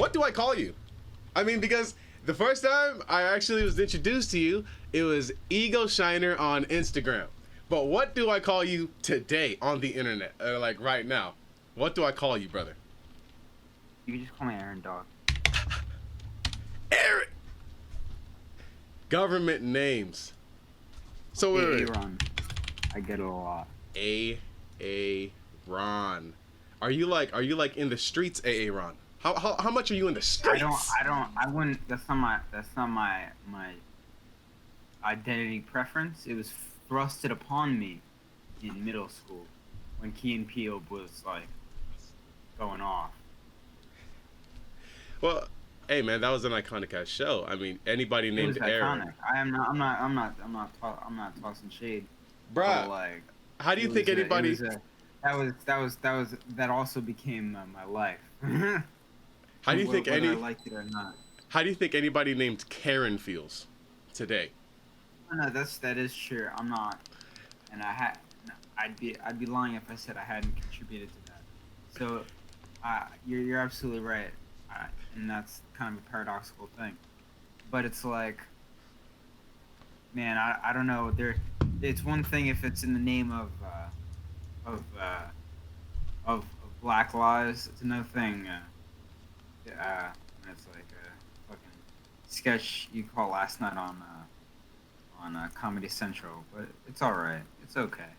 What do I call you? I mean, because the first time I actually was introduced to you, it was Ego Shiner on Instagram. But what do I call you today on the internet? Like right now. What do I call you, brother? You can just call me Aaron Dog. Aaron! Government names. So wait. Aaron. I get it a lot. Ron. Are you like in the streets, Ron? How much are you in the streets? I wouldn't. That's not my identity preference. It was thrusted upon me in middle school when Key and Peele was like going off. Well, hey man, that was an iconic ass show. I mean, anybody named Aaron. I'm not tossing shade. Bruh, Like, how do you think anybody? That also became my life. How do you think whether I liked it or not? How do you think anybody named Karen feels today? No, that is true. I'm not, and I'd be lying if I said I hadn't contributed to that. So, you're absolutely right, and that's kind of a paradoxical thing. But it's like, man, I don't know. It's one thing if it's in the name of Black lives. It's another thing. It's like a fucking sketch you caught last night on Comedy Central, but it's all right. It's okay.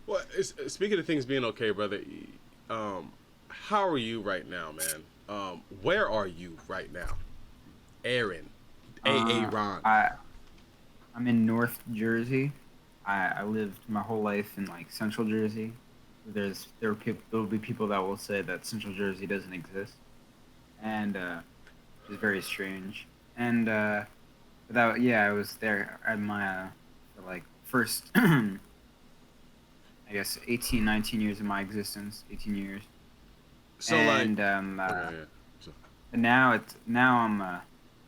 Well, speaking of things being okay, brother, how are you right now, man? Where are you right now, Aaron? Ron. I'm in North Jersey. I lived my whole life in like Central Jersey. There'll be people that will say that Central Jersey doesn't exist, and it's very strange. And I was there at my for like first I guess 18, 19 years of my existence, 18 years. So and okay, yeah. So, and now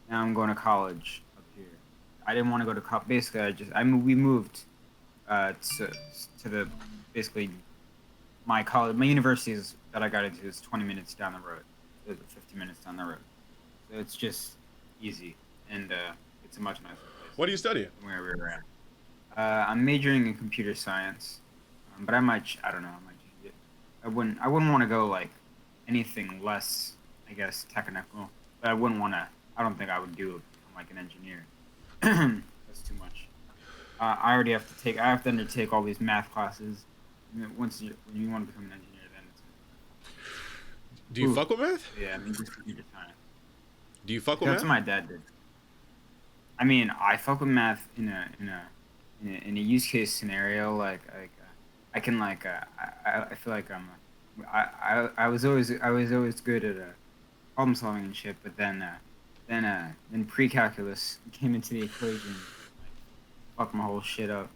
I'm going to college up here. I didn't want to go to college. Basically, we moved to the basically my college, my universities that I got into is 20 minutes down the road, 50 minutes down the road. So it's just easy, and it's a much nicer place. what are you studying? Than where we were at. I'm majoring in computer science, but I don't know. I might change it. I wouldn't want to go like anything less, I guess, technical. But I wouldn't want to. I don't think I would do like an engineer. That's too much. I already have to undertake all these math classes. And when you want to become an engineer, then it's. Do you fuck with math? Yeah, I mean, just computer science. Do you fuck with That's math? what my dad did. I mean, I fuck with math in a use case scenario. Like I can I feel like I was always good at problem solving and shit. But then pre-calculus came into the equation, like, fucked my whole shit up.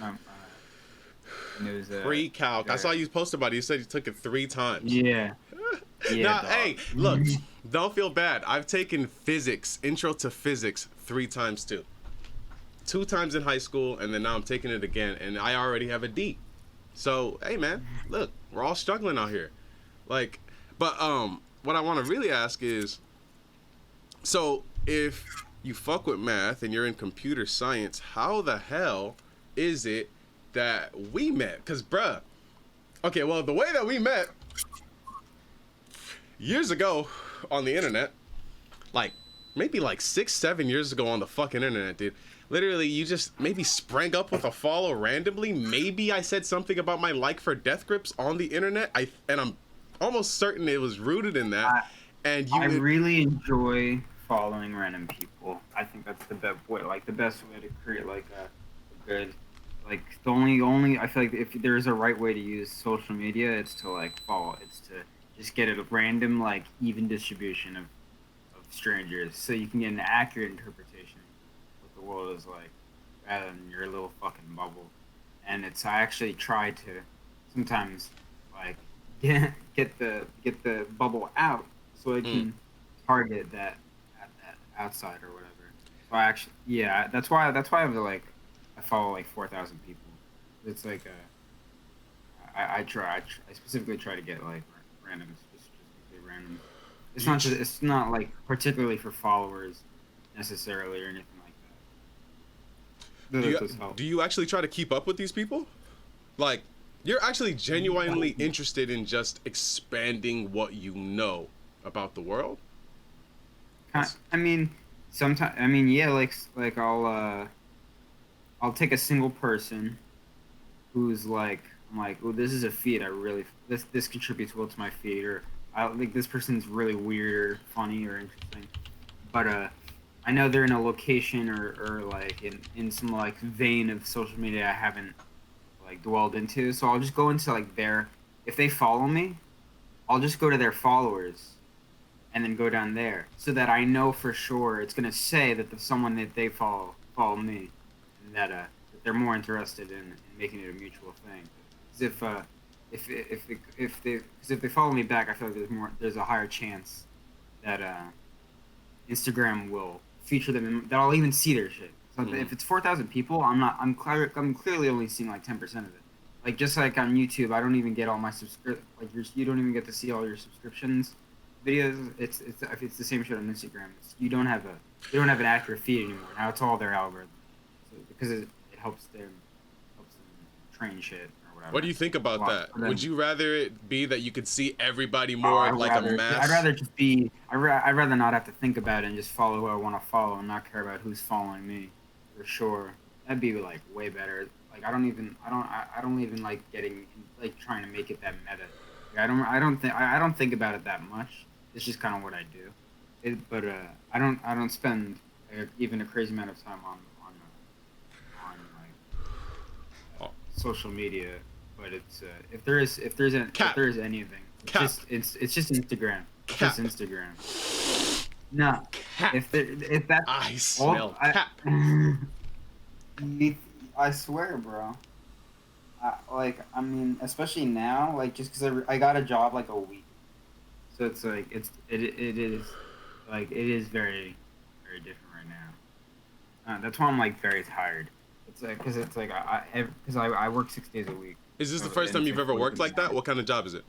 And it was Pre-calc. I saw you post about it. You said you took it 3 times. Yeah. Yeah. Now, hey, look, don't feel bad. I've taken physics, intro to physics, 3 times too. 2 times in high school, and then now I'm taking it again, and I already have a D. So, hey, man, look, we're all struggling out here. Like, but what I want to really ask is, so if you fuck with math and you're in computer science, how the hell is it that we met? Because, bruh, okay, well, the way that we met years ago on the internet, like maybe like 6-7 years ago on the fucking internet, dude. Literally, you just maybe sprang up with a follow randomly. Maybe I said something about my like for death grips on the internet. I'm almost certain it was rooted in that. I really enjoy following random people. I think that's the best way, the best way to create like a good, like the only I feel like if there's a right way to use social media, it's to like follow. It's to just get a random like even distribution of strangers, so you can get an accurate interpretation of what the world is like, rather than your little fucking bubble. And I actually try to sometimes like get the bubble out so I can target that outside or whatever. So that's why I follow like 4,000 people. It's like I specifically try to get like random, specifically random. It's not just, it's not like particularly for followers necessarily or anything like that. But do it you does help. do you actually try to keep up with these people? Like, you're actually genuinely interested in just expanding what you know about the world? I mean, sometimes I mean yeah, like I'll take a single person who's like I'm like, oh, this is a feed I really this contributes well to my feed, or I like this person's really weird or funny or interesting, but I know they're in a location or like in some like vein of social media I haven't like dwelled into, so I'll just go into like their if they follow me, I'll just go to their followers and then go down there so that I know for sure it's gonna say that the someone that they follow me, and that they're more interested in making it a mutual thing. 'Cause if they follow me back, I feel like there's a higher chance that Instagram will feature them that I'll even see their shit. So if it's 4,000 people, I'm clearly only seeing like 10% of it. Like just like on YouTube, I don't even get all my you don't even get to see all your subscriptions videos. It's the same shit on Instagram. They don't have an accurate feed anymore. Now it's all their algorithm. So, because it helps them train shit or whatever. What do you think about that? Would you rather it be that you could see everybody more I'd like rather, a mass? I'd rather just be. I'd rather not have to think about it and just follow who I want to follow and not care about who's following me, for sure. That'd be like way better. Like I don't even like getting like trying to make it that meta. Like, I don't think about it that much. It's just kind of what I do. But I don't spend even a crazy amount of time on like social media. But it's if there is anything, it's just Instagram. It's Cap. just Instagram. No, Cap. if that I smell cap. I swear, bro. I mean, especially now, like just because I got a job like a week, so it's like it is like it is very very different right now. That's why I'm like very tired. It's like because it's like I work 6 days a week. Is this So, the first time and it's you've like ever 40 worked like that? hours. What kind of job is it?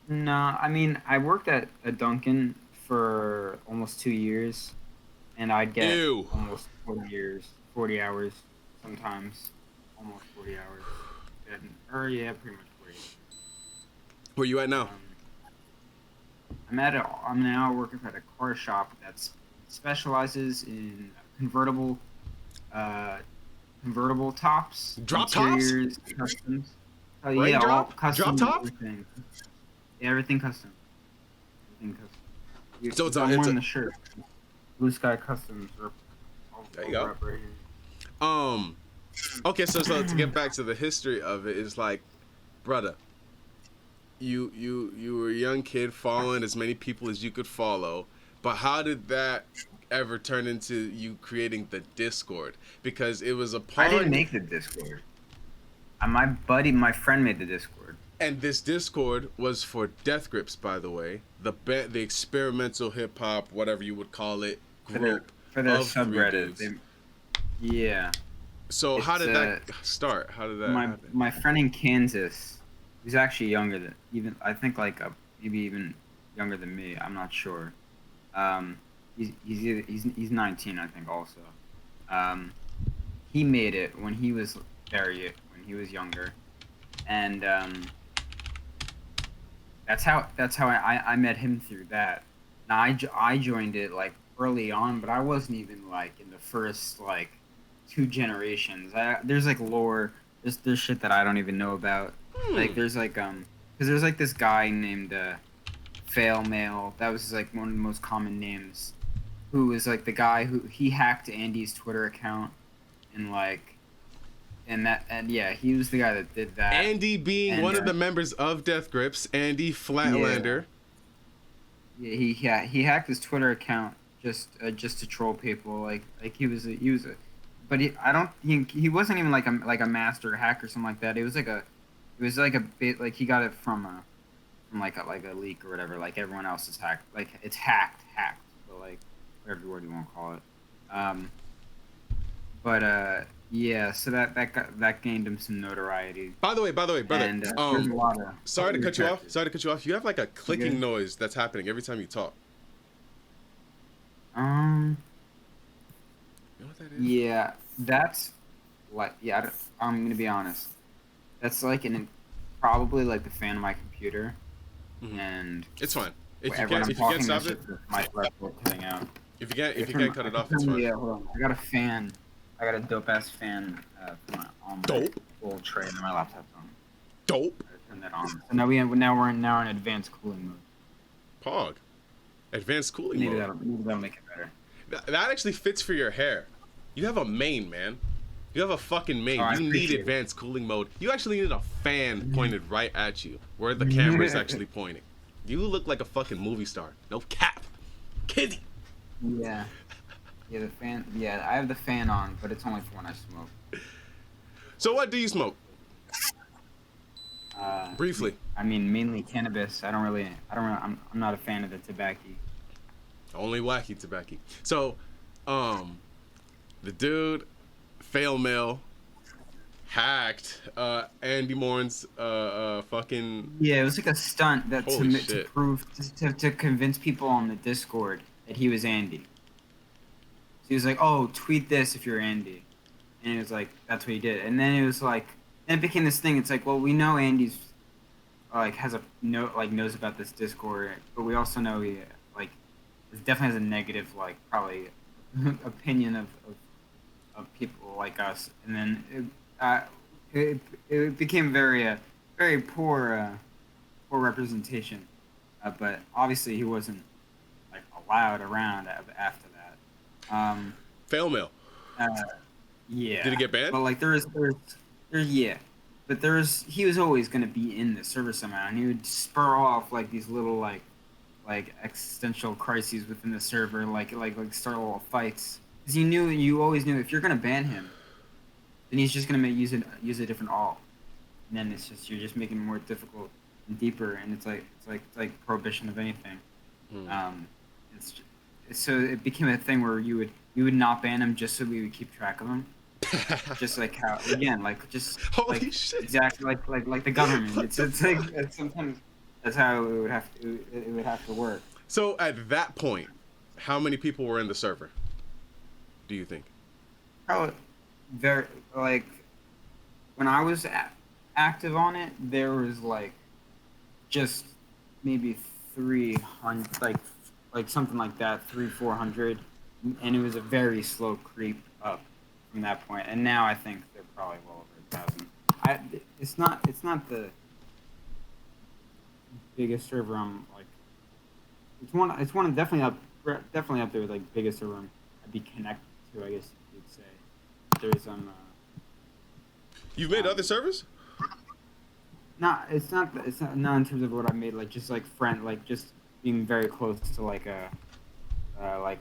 No, I mean I worked at a Dunkin' for almost 2 years, and I'd get Ew. almost 40 hours sometimes, almost 40 hours. Or yeah, pretty much 40 hours. Where you at now? I'm now working at a car shop that specializes in convertible tops, Drop tops? interiors, customs. Yeah, all Raindrop? custom. Drop top? Everything. Yeah, everything custom. Everything custom. So it's I'm a wearing the shirt. Blue Sky Customs. There you go. Right here. Okay, so to get back to the history of it, is like, brother, you were a young kid following as many people as you could follow, but how did that ever turn into you creating the Discord? Because it was I didn't make the Discord. My friend made the Discord. And this Discord was for Death Grips, by the way, the experimental hip hop, whatever you would call it, group for their of subreddit. Yeah. So how did that start? How did that happen? My friend in Kansas, he's actually younger than I think like maybe even younger than me. I'm not sure. He's 19, I think also. He made it when he was younger, and that's how I met him through that. Now I joined it like early on, but I wasn't even like in the first like 2 generations. There's like lore. There's shit that I don't even know about. Like there's like because there's like this guy named Fail Mail. That was like one of the most common names. Who was like the guy who he hacked Andy's Twitter account and yeah, he was the guy that did that. Andy being one of the members of Death Grips, Andy Flatlander. Yeah, he hacked his Twitter account just to troll people. Like he but he wasn't even like a master hack or something like that. It was like a bit like he got it from like a leak or whatever. Like everyone else is hacked. Like it's hacked, but like whatever word you want to call it. But Yeah, so that gained him some notoriety, By the way, brother. and there's a lot of Sorry to weird cut you off. characters. Sorry to cut you off. You have like a You clicking good? noise that's happening every time you talk. Um, You know what that is? yeah, that's like yeah. I'm gonna be honest. That's like probably like the fan of my computer, Hmm. and It's fine. when I'm If you can't talking, stop that's it, just my laptop cutting out. if you can't cut I it can off, it's turn fine. the hold on. I got a fan. I got a dope ass fan on my Dope. full tray that my laptop's on. Dope. I gotta turn that on. So now we're in advanced cooling mode. Pog. Advanced cooling Maybe mode. that'll make it better. That actually fits for your hair. You have a mane, man. You have a fucking Oh, mane. I You need appreciate advanced cooling mode. You actually need a fan pointed right at you, where the camera is it. actually pointing. You look like a fucking movie star. No cap. Kitty. Yeah. Yeah, the fan. Yeah, I have the fan on, but it's only for when I smoke. So what do you smoke? Uh, Briefly. I mean, mainly cannabis. I'm not a fan of the tobacco. Only wacky tobacco. So, the dude, fail mail, hacked Andy Morin's fucking Yeah, it was like a stunt that holy to shit. prove to convince people on the Discord that he was Andy. So he was like, "Oh, tweet this if you're Andy," and it was like that's what he did. And then it was like, then it became this thing. It's like, well, we know Andy's like has a knows about this Discord, but we also know he like definitely has a negative probably opinion of people like us. And then it became very poor representation. But obviously he wasn't like allowed around after that. Fail mail. Uh, yeah, Did he get banned? but like yeah, but he was always gonna be in the server somehow, and he would spur off like these little like existential crises within the server, like start little fights. Because you always knew if you're gonna ban him, then he's just gonna use a different alt, and then you're just making it more difficult and deeper, and it's like prohibition of anything. Hmm. It's so it became a thing where you would not ban him just so we would keep track of him, just like how again Holy like shit. exactly like the government. What It's the it's like it's sometimes that's how it would have to work. So at that point, how many people were in the server? Do you think? Probably very like when I was active on it, there was like just maybe 300, like something like that, 400, and it was a very slow creep up from that point. And now I think they're probably well over 1,000. It's not the biggest server I'm like. It's one definitely up there with like biggest server I'd be connected to. I guess you'd say. There's You've made um other servers? not not in terms of what I made, like just like just being very close to like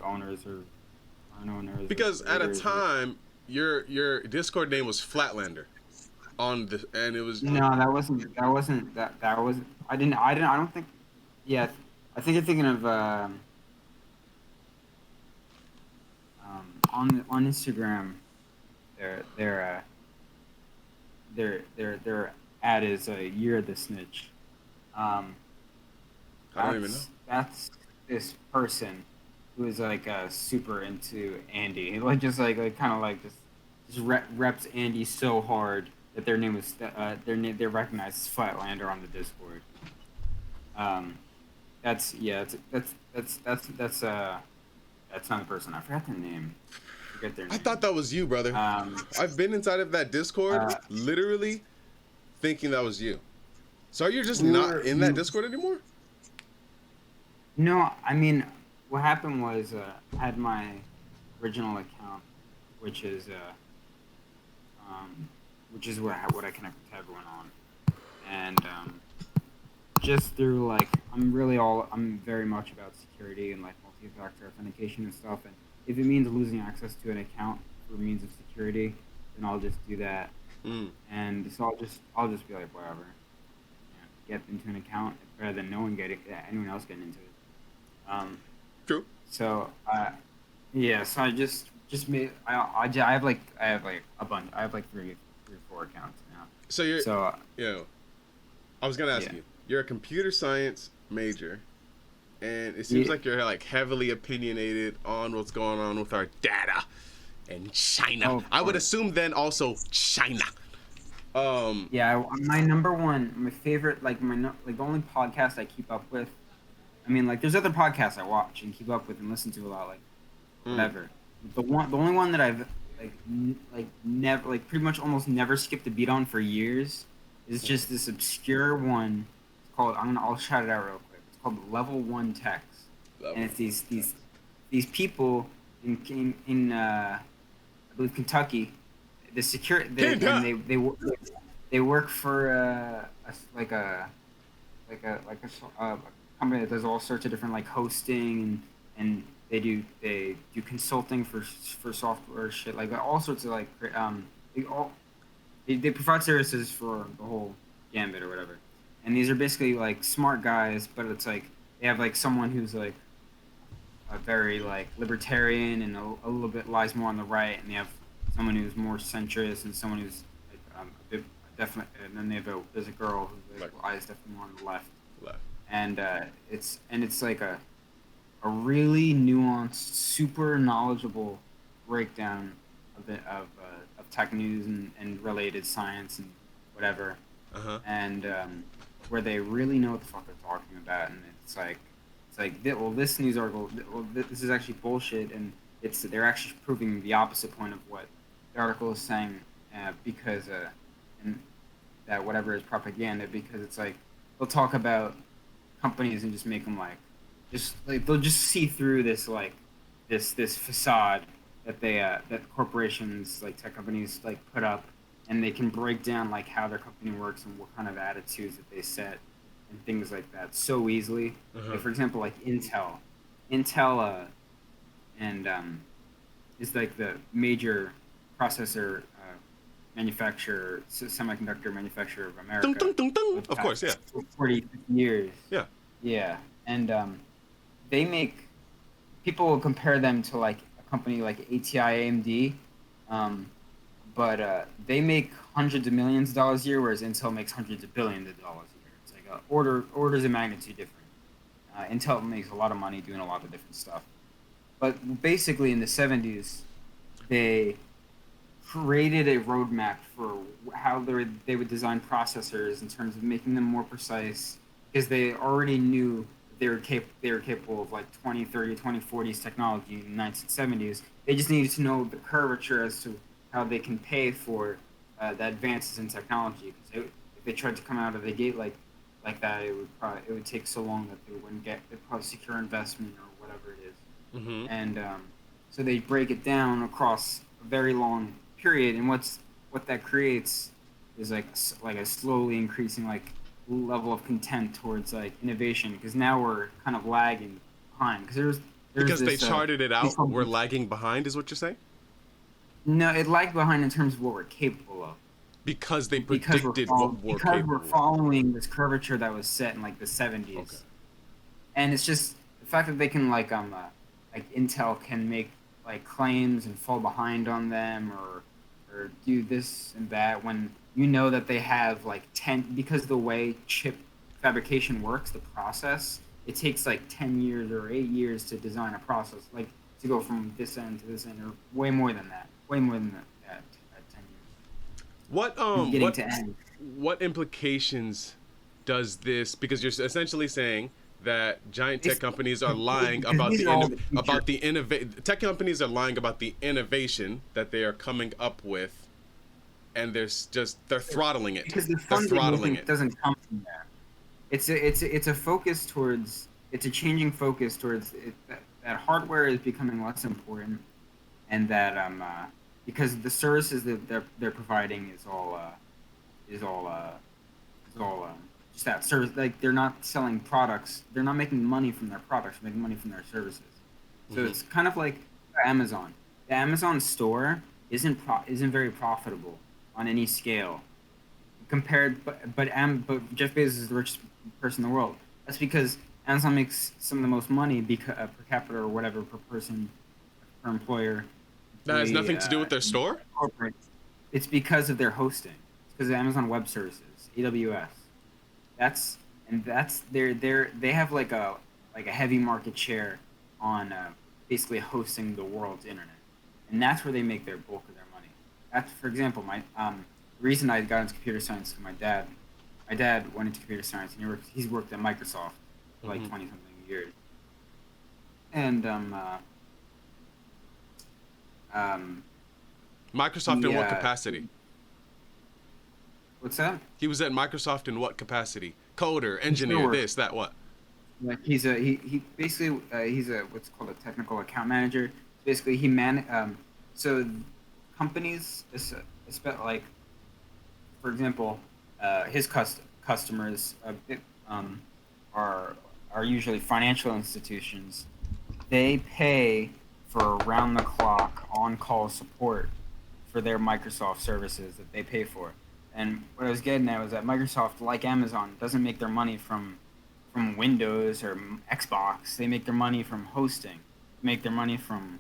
owners or owners Because or at a creators or, time, your Discord name was Flatlander, and it was no, that was I don't think, yeah, I think you're thinking of on Instagram their their ad is "You're the Snitch." Um, I don't even know. that's this person who is like super into Andy, like kind of like just reps Andy so hard that their name is they're recognized as Flatlander on the Discord. Um, that's yeah, that's not the person. I forgot their name. I forget their I name. thought that was you, brother. Um, I've been inside of that Discord, uh, literally thinking that was you. So you're just we not were in that Discord anymore? No, I mean, what happened was I had my original account, which is what I connect to everyone on, and just through like I'm very much about security and like multi-factor authentication and stuff, and if it means losing access to an account for means of security, then I'll just do that, Mm. and so I'll just be like whatever, get into an account rather than anyone else getting into it. True. So, yeah, so I just just me. I have like a bunch. I have like three or four accounts now. So you're, So you know, I was gonna ask yeah. you. You're a computer science major, and it seems Yeah. like you're like heavily opinionated on what's going on with our data and China. Oh, of I would course. assume then also China. Um, Yeah. My number one, my favorite, like like the only podcast I keep up with. I mean, like there's other podcasts I watch and keep up with and listen to a lot, like mm, whatever. The only one that I've like never, like pretty much almost never skipped a beat on for years is just this obscure one. It's called, I'll shout it out real quick. It's called Level One Techs, and level it's one these text. these people in I believe Kentucky. The secure and Kinda. they work for like a company that does all sorts of different like hosting, and they do consulting for software shit, like all sorts of like they all they provide services for the whole gambit or whatever. And these are basically like smart guys, but it's like they have like someone who's like a very like libertarian and a little bit lies more on the right, and they have someone who's more centrist and someone who's like a bit definitely, and then there's a girl who like Like lies definitely more on the left. left. And it's like a really nuanced, super knowledgeable breakdown of tech news and related science and whatever, Uh huh. and where they really know what the fuck they're talking about, and it's like well, this news article, well, this is actually bullshit, and they're actually proving the opposite point of what the article is saying, because and that whatever is propaganda, because it's like they'll talk about companies and just make them like just like they'll just see through this like this facade that that corporations like tech companies like put up, and they can break down like how their company works and what kind of attitudes that they set and things like that so easily. Uh Like huh. for example, like Intel and is like the major processor manufacturer, semiconductor manufacturer of Dun America dun dun for dun. the Of past course, yeah, 40, 50 years. yeah. Yeah, and they make people will compare them to like a company like ATI AMD, um, but they make hundreds of millions of dollars a year, whereas Intel makes hundreds of billions of dollars a year. It's like orders of magnitude different. Intel makes a lot of money doing a lot of different stuff, but basically in the 70s, they created a roadmap for how they would design processors in terms of making them more precise, because they already knew they were capable of like 2030, 2040s technology in the 1970s. They just needed to know the curvature as to how they can pay for the advances in technology, because if they tried to come out of the gate like that, it would take so long that they wouldn't get they'd probably secure investment or whatever it is. Mhm. And so they break it down across a very long period, and what that creates is like a slowly increasing like level of content towards like innovation, because now we're kind of lagging behind, because there's Because they this charted it out, we're lagging behind, is what you're saying? no, it lagged behind in terms of what we're capable of, Because they predicted what we're because we're capable of. following this curvature that was set in like the Okay. 70s. And it's just the fact that they can like Intel can make like claims and fall behind on them, or do this and that, when you know that they have like 10, because the way chip fabrication works, the process, it takes like 10 years or 8 years to design a process, like to go from this end to this end, or way more than that, way more than that at 10 What years um getting what to end. what implications does this, because you're essentially saying that giant tech It's companies are lying because about these the are all the future. tech companies are lying about the innovation that they are coming up with, and they're throttling it. Because the They're funding throttling it. doesn't come from there. It's a focus towards, it's a changing focus towards that hardware is becoming less important, and that because the services that they're providing is all is all just that service, like they're not selling products, they're not making money from their products, they're making money from their services. So Hmm. it's kind of like Amazon. The Amazon store isn't very profitable on any scale compared, but Jeff Bezos is the richest person in the world. That's because Amazon makes some of the most money, because per capita or whatever, per person, per employer, That has basically nothing to do with their store. incorporates. It's because of their hosting. It's because of Amazon Web Services, AWS. That's that's they have like a heavy market share on basically hosting the world's internet, and that's where they make their bulk of their money. That's, for example, my the reason I got into computer science is my dad went into computer science, and he's worked at Microsoft for like Hmm. 20 something years, and um Microsoft in he what capacity? what's that? He was at Microsoft in what capacity? Coder, He still engineer, works. this, that, what? Like he basically he's a what's called a technical account manager. Basically, he man so companies, like for example, his customers um, are usually financial institutions. They pay for round the clock on call support for their Microsoft services that they pay for. And what I was getting at was that Microsoft, like Amazon, doesn't make their money from Windows or Xbox. They make their money from hosting. They make their money from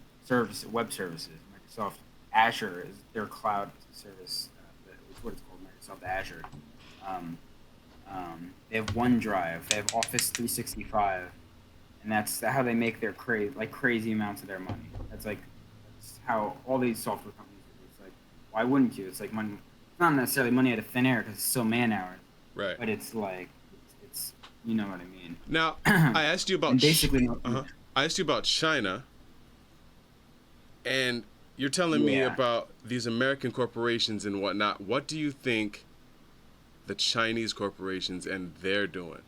web services. Microsoft Azure is their cloud service. It's what it's called, Microsoft Azure. Um, they have OneDrive. They have Office 365, and that's how they make their crazy amounts of their money. That's how all these software companies do. It's like, why wouldn't you? It's like money. It's not necessarily money out of thin air because it's still man hours, Right. but it's like it's you know what I mean. Now, I asked you about And basically, I asked you about China, and you're telling me yeah, about these American corporations and whatnot. What do you think the Chinese corporations and they're doing?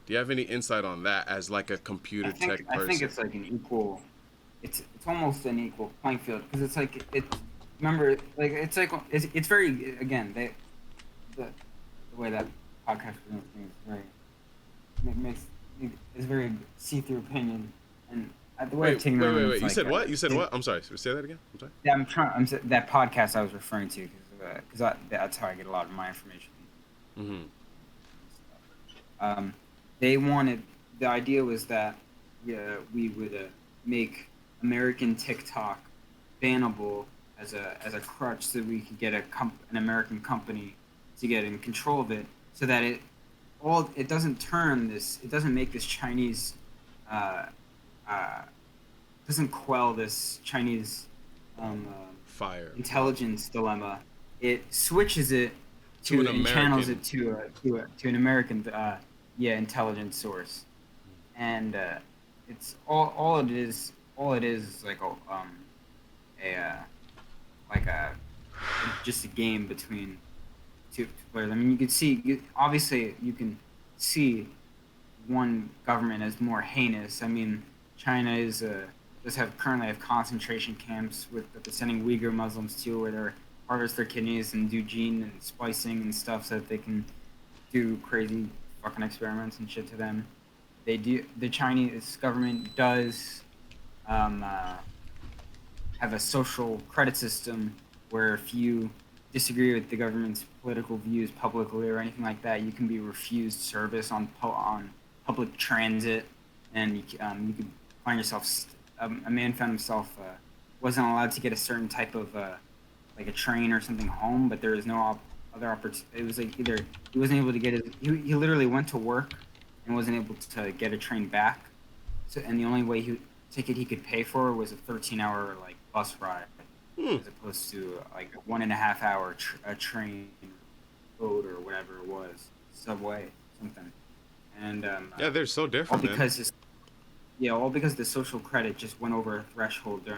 Do you have any insight on that as like a computer tech I think person? it's like an equal. It's almost an equal playing field because it's like it's remember like it's very again the way that podcast presents things is very makes is very see-through opinion, and the way I've Wait, taken wait, wait, around wait. it's You like said what? You said what? I'm sorry. Say that again. I'm sorry. yeah, that podcast I was referring to because that's how I get a lot of my information. Mm-hmm. Um, they wanted the idea was that yeah, we would make American TikTok bannable as a crutch so we could get an American company to get in control of it so that it doesn't make this Chinese uh, uh, doesn't quell this Chinese Fire. intelligence dilemma. It switches it To an and channels American. it to an American intelligence source, and it's all it is like a like a just a game between two players. I mean, you can see obviously you can see one government as more heinous. I mean, China does have currently have concentration camps that they're sending Uyghur Muslims to, where they harvest their kidneys and do gene and splicing and stuff so that they can do crazy fucking experiments and shit to them. They do. The Chinese government does um, uh, have a social credit system where if you disagree with the government's political views publicly or anything like that, you can be refused service on public transit, and you could find yourself. A man found himself wasn't allowed to get a certain type of like a train or something home, but there was no other opportunity. It was like either he wasn't able to get he literally went to work and wasn't able to get a train back. So and the only ticket he could pay for was a 13-hour like bus ride, Hmm. as opposed to like a 1.5 hour a train, boat or whatever it was, subway something. And Yeah, they're so all different, man. because all because the social credit just went over a threshold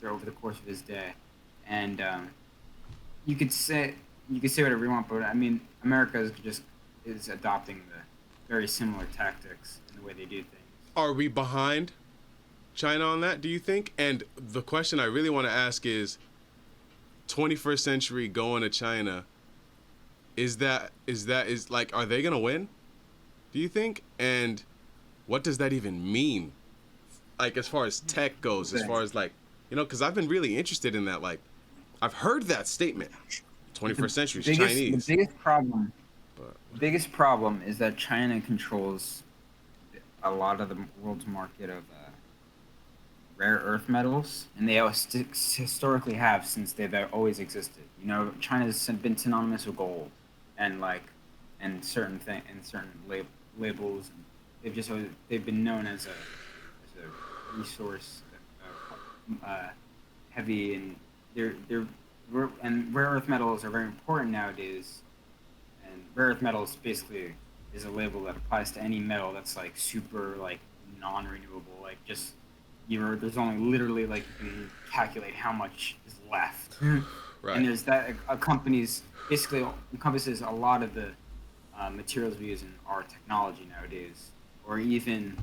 over the course of his day, and you could say whatever you want, but I mean America is adopting the very similar tactics in the way they do things. Are we behind China on that, do you think? And the question I really want to ask is 21st century going to China, is like, are they going to win? Do you think? And what does that even mean? Like, as far as tech goes, as far as like, because I've been really interested in that. Like, I've heard that statement. 21st century Chinese. But The biggest problem is that China controls a lot of the world's market of rare earth metals, and they historically have since they've always existed. You know, China's been synonymous with gold, and like, and certain labels. And they've been known as a resource, heavy, and and rare earth metals are very important nowadays. And rare earth metals basically is a label that applies to any metal that's like super like non-renewable, like just there's only literally like you can calculate how much is left. Right. And there's that accompanies basically encompasses a lot of the materials we use in our technology nowadays, or even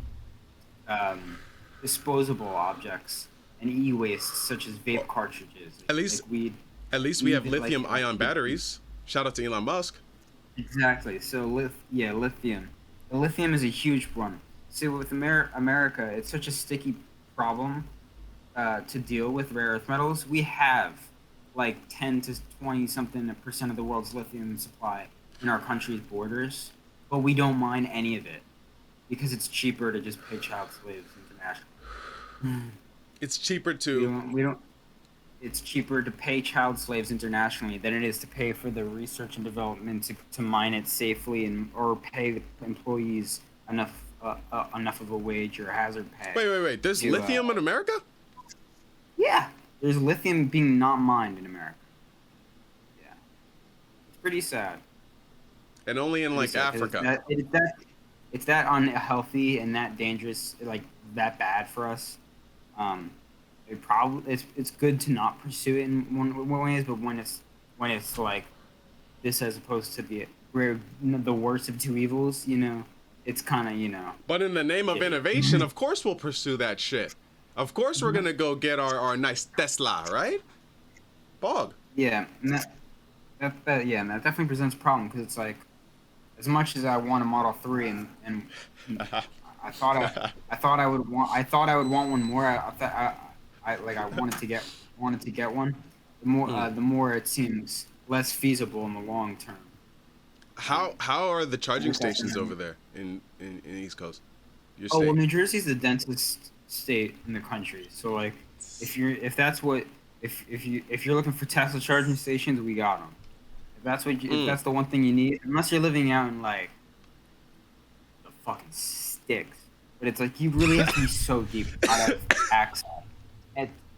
disposable objects and e-waste such as vape cartridges. At least like weed. At least we have lithium-ion batteries. Shout out to Elon Musk. Exactly. So lithium. The lithium is a huge one. See, with America, it's such a sticky problem to deal with rare earth metals. We have like 10 to 20 something % of the world's lithium supply in our country's borders, but we don't mine any of it because it's cheaper to just pay child slaves internationally. It's cheaper to. We don't. It's cheaper to pay child slaves internationally than it is to pay for the research and development to mine it safely or pay the employees enough of a wage or hazard pay. Wait. There's lithium in America? Yeah. There's lithium being not mined in America. Yeah. It's pretty sad. And only in like Africa. It's that unhealthy and that dangerous, like that bad for us. It's good to not pursue it in one ways, but when it's like this as opposed to the worst of two evils, you know, it's kind of, you know. But in the name of innovation, of course we'll pursue that shit. Of course we're gonna go get our nice Tesla, right? Bog. Yeah, and that definitely presents a problem because it's like, as much as I want a Model 3 and I thought I would want one more. I wanted to get one. The more it seems less feasible in the long term. How are the charging stations over there in East Coast? Well, New Jersey's the densest state in the country. So like, if you're looking for Tesla charging stations, we got them. If that's the one thing you need, unless you're living out in like the fucking sticks, but it's like you really have to be so deep out of access.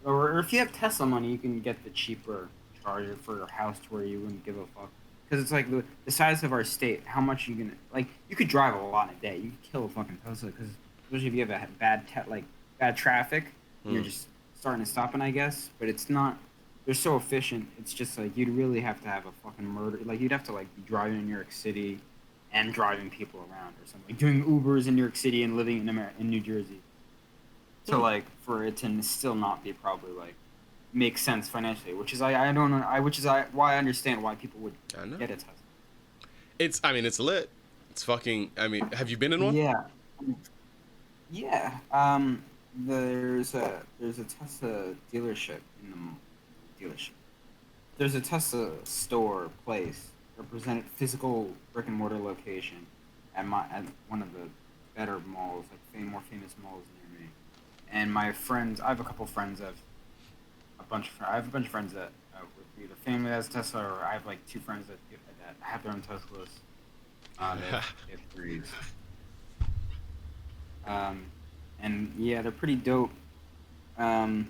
Or if you have Tesla money, you can get the cheaper charger for your house to where you wouldn't give a fuck. Because it's like the size of our state, how much you can like. You could drive a lot in a day. You could kill a fucking Tesla because especially if you have a bad traffic, and you're just starting to stop it, I guess. But it's not. They're so efficient. It's just like you'd really have to have a fucking murder. Like you'd have to like be driving in New York City, and driving people around or something. Like doing Ubers in New York City and living in New Jersey. So like for it to still not be probably like make sense financially, which is why I understand why people would get a Tesla. It's lit. It's fucking. I mean, have you been in one? Yeah. Yeah. There's a Tesla dealership in the dealership. There's a Tesla store place, represented physical brick and mortar location at one of the better malls, like more famous malls near me. And my friends, I have a couple friends I have a bunch of friends that with either family that has Tesla, or I have like two friends that have their own Teslas. They have threes. And yeah, they're pretty dope. I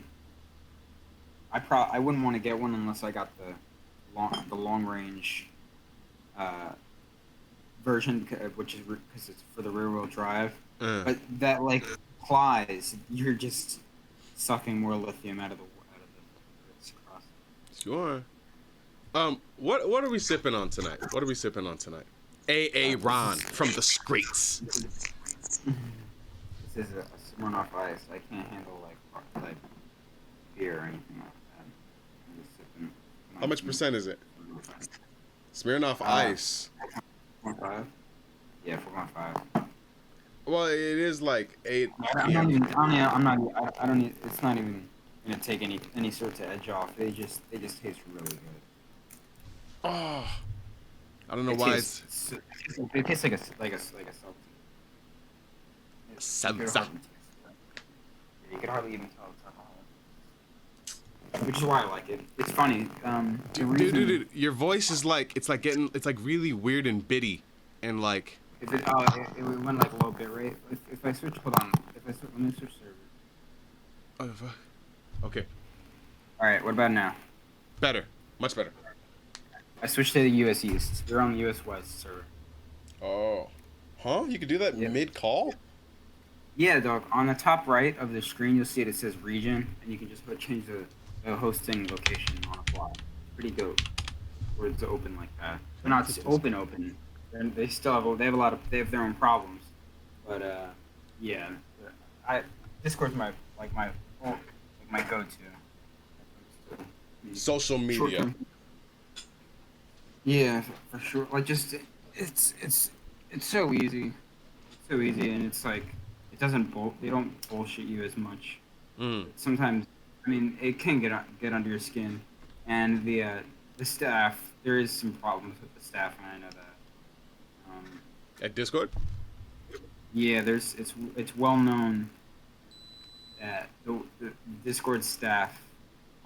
wouldn't want to get one unless I got the long range version, which is because it's for the rear wheel drive. But that like implies you're just sucking more lithium out of the cross. Sure. What are we sipping on tonight? AA Ron from the streets. This is a Smirnoff Ice. I can't handle like beer or anything like that. I'm just sipping. How much percent is it? Smirnoff Ice. 4.5. Yeah, 4.5. Well, it is like 8. I don't need. It's not even gonna take any sort of edge off. They just taste really good. Oh, I don't know why it tastes like a seltzer. Seltzer. You could hardly even tell it's which is why I like it. It's funny. The Dude, reason your voice is like it's like really weird and bitty, and like if it went like a little bit, right? If I switch, hold on. If I switch, let me switch server. oh, fuck. Okay, All right, what about now? better, much better. I switched to the US East. You're on the US West server. Oh, huh? You could do that Yeah. mid call? Yeah, dog. On the top right of the screen, you'll see it says region, and you can just change the hosting location on a fly. Pretty dope. Where it's open like that. They're not open. They still have they have their own problems. But yeah, I Discord's my go-to. Social media. Short-term. Yeah, for sure. Like just it's so easy. It's so easy, and it's like it doesn't they don't bullshit you as much. Mm. Sometimes, I mean, it can get under your skin, and the staff. There is some problems with the staff, and I know that. At Discord? Yeah, it's well known that the Discord staff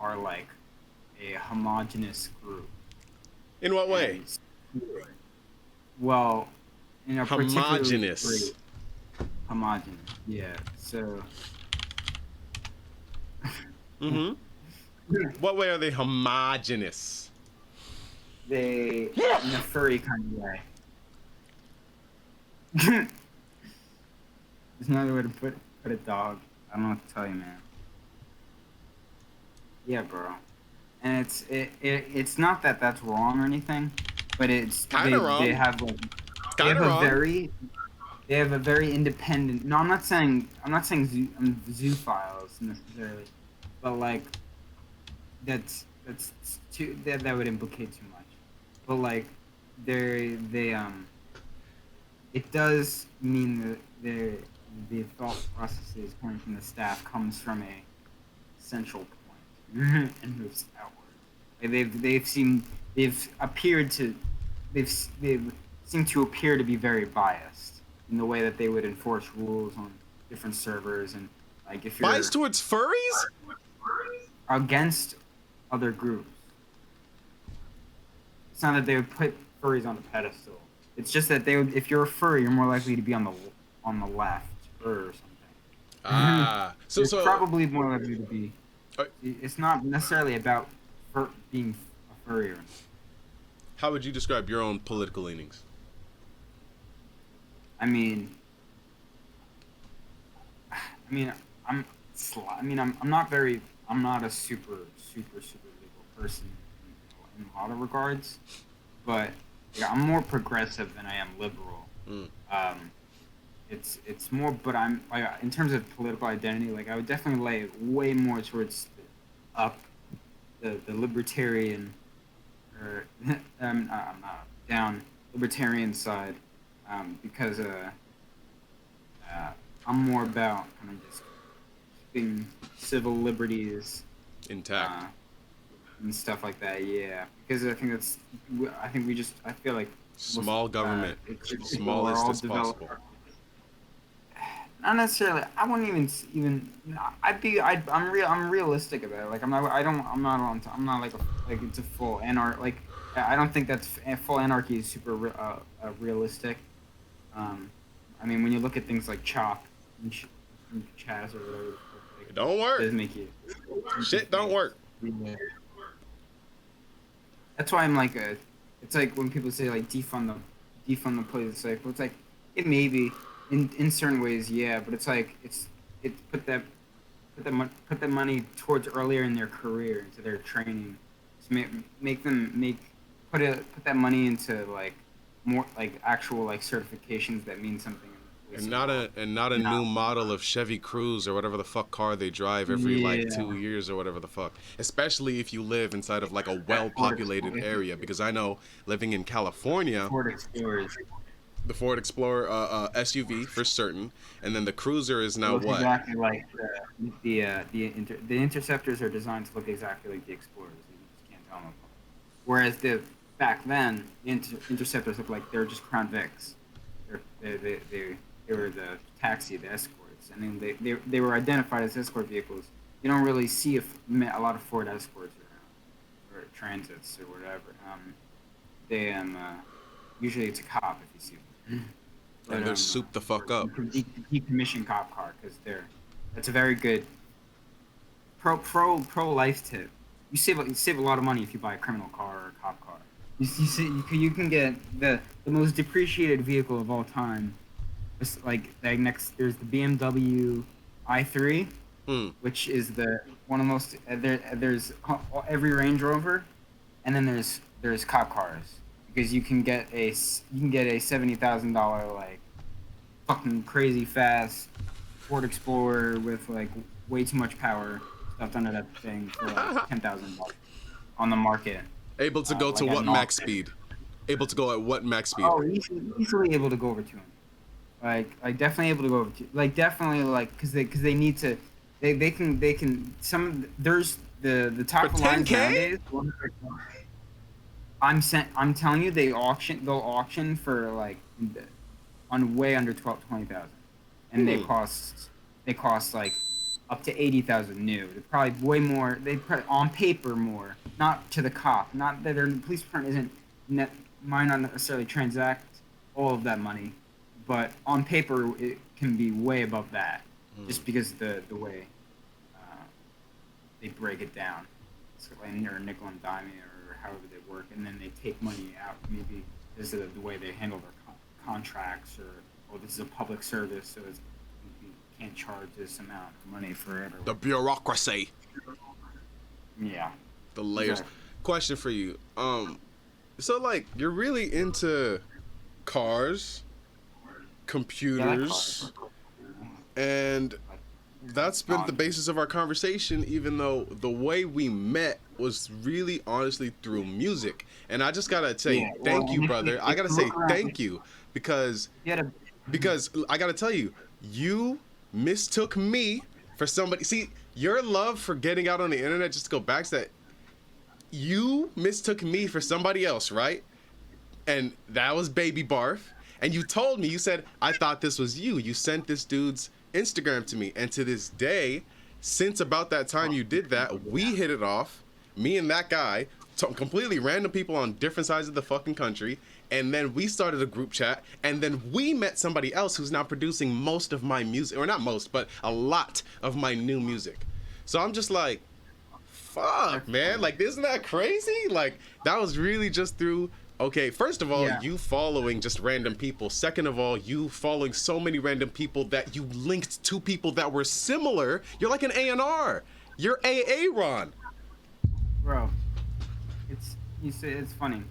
are like a homogenous group. In what way? And, well, in a Homogenous. particular group, homogenous. Yeah. So. Mm-hmm. What way are they homogenous? They in a furry kind of way. There's no other way to put a dog. I don't know what to tell you, man. Yeah, bro. And it's not that that's wrong or anything, but it's Kinda wrong. They have like Kinda wrong. they have a very independent. No, I'm not saying zoophiles necessarily, but like that's too that would implicate too much. But like they it does mean that the thought processes coming from the staff comes from a central point and moves outward. Like they've appeared to they've seemed to appear to be very biased in the way that they would enforce rules on different servers, and like if you're Biased towards furries? against other groups. It's not that they would put furries on a pedestal. It's just that they would, if you're a furry, you're more likely to be on the left or something. Ah, so probably more likely to be. Uh, It's not necessarily about being a furry or anything. how would you describe your own political leanings? I mean, I'm not a super legal person in a lot of regards, but yeah, I'm more progressive than I am liberal. Mm. It's more, but I'm like in terms of political identity, like I would definitely lay it way more towards the libertarian, or I'm not down libertarian side, because I'm more about kind of just keeping civil liberties Intact. and stuff like that. Yeah, because I feel like Small government. it's Smallest as possible. Not necessarily. I wouldn't even. I'm realistic about it. Like I'm not like it's a full anarchy. Like I don't think that's full anarchy is super realistic. I mean, when you look at things like Chop and Chaz or whatever, like, It don't work. it does make you. Shit don't work. Yeah. That's why I'm like it's like when people say like defund the police. It's like, well, it's like it may be in certain ways, yeah, but it's like it put that money towards earlier in their career, into their training, to put that money into like more like actual like certifications that mean something. And not a new model of Chevy Cruze or whatever the fuck car they drive every like 2 years or whatever the fuck. Especially if you live inside of like a well-populated area, because I know living in California, Ford Explorers. the Ford Explorer SUV for certain, and then the Cruiser is now what? Exactly like the Interceptors are designed to look exactly like the Explorers. You just can't tell them apart. Whereas back then, the Interceptors looked like they were just Crown Vics. They were the taxi, the escorts, and then they were identified as escort vehicles you don't really see a lot of Ford Escorts around or Transits or whatever. They usually it's a cop if you see them. But And they're souped the fuck up. decommissioned cop car because that's a very good pro life tip. You save a lot of money if you buy a criminal car or a cop car. You can get the most depreciated vehicle of all time. It's like next there's the BMW i3, which is the one of the most there's every Range Rover, and then there's cop cars because you can get a $70,000 like fucking crazy fast Ford Explorer with like way too much power stuffed under that thing for like $10,000 on the market. Able to go to Like at what an max auction. speed? Able to go at what max speed? Oh, easily able to go over 200. Definitely able to go over definitely because they need to they can some there's the top For of lines 10K? nowadays. I'm telling you they'll auction for like on way under 20,000, and they cost like up to 80,000 new. They're probably way more. They put on paper more, not to the cop. Not that their police department isn't might not necessarily transact all of that money, but on paper it can be way above that, just because the way they break it down. It's like or nickel and dime or however they work, and then they take money out. Maybe this is the way they handle their contracts, or this is a public service, so you can't charge this amount of money for it. The bureaucracy. Yeah. The layers. Exactly. Question for you. So like you're really into cars, computers, and that's been the basis of our conversation, even though the way we met was really honestly through music. And I just gotta say thank you, brother. I gotta say thank you because I gotta tell you, you mistook me for somebody. See, your love for getting out on the internet, just to go back to that, you mistook me for somebody else, right? And that was Baby Barf. And you told me, you said, I thought this was you. You sent this dude's Instagram to me. And to this day, since about that time you did that, we hit it off. Me and that guy, completely random people on different sides of the fucking country. And then we started a group chat. And then we met somebody else who's now producing most of my music. Or not most, but a lot of my new music. So I'm just like, fuck, man. Like, isn't that crazy? Like, that was really just through... Okay, first of all, you following just random people. Second of all, you following so many random people that you linked to people that were similar. You're like an A&R. You're Ron. Bro, it's funny.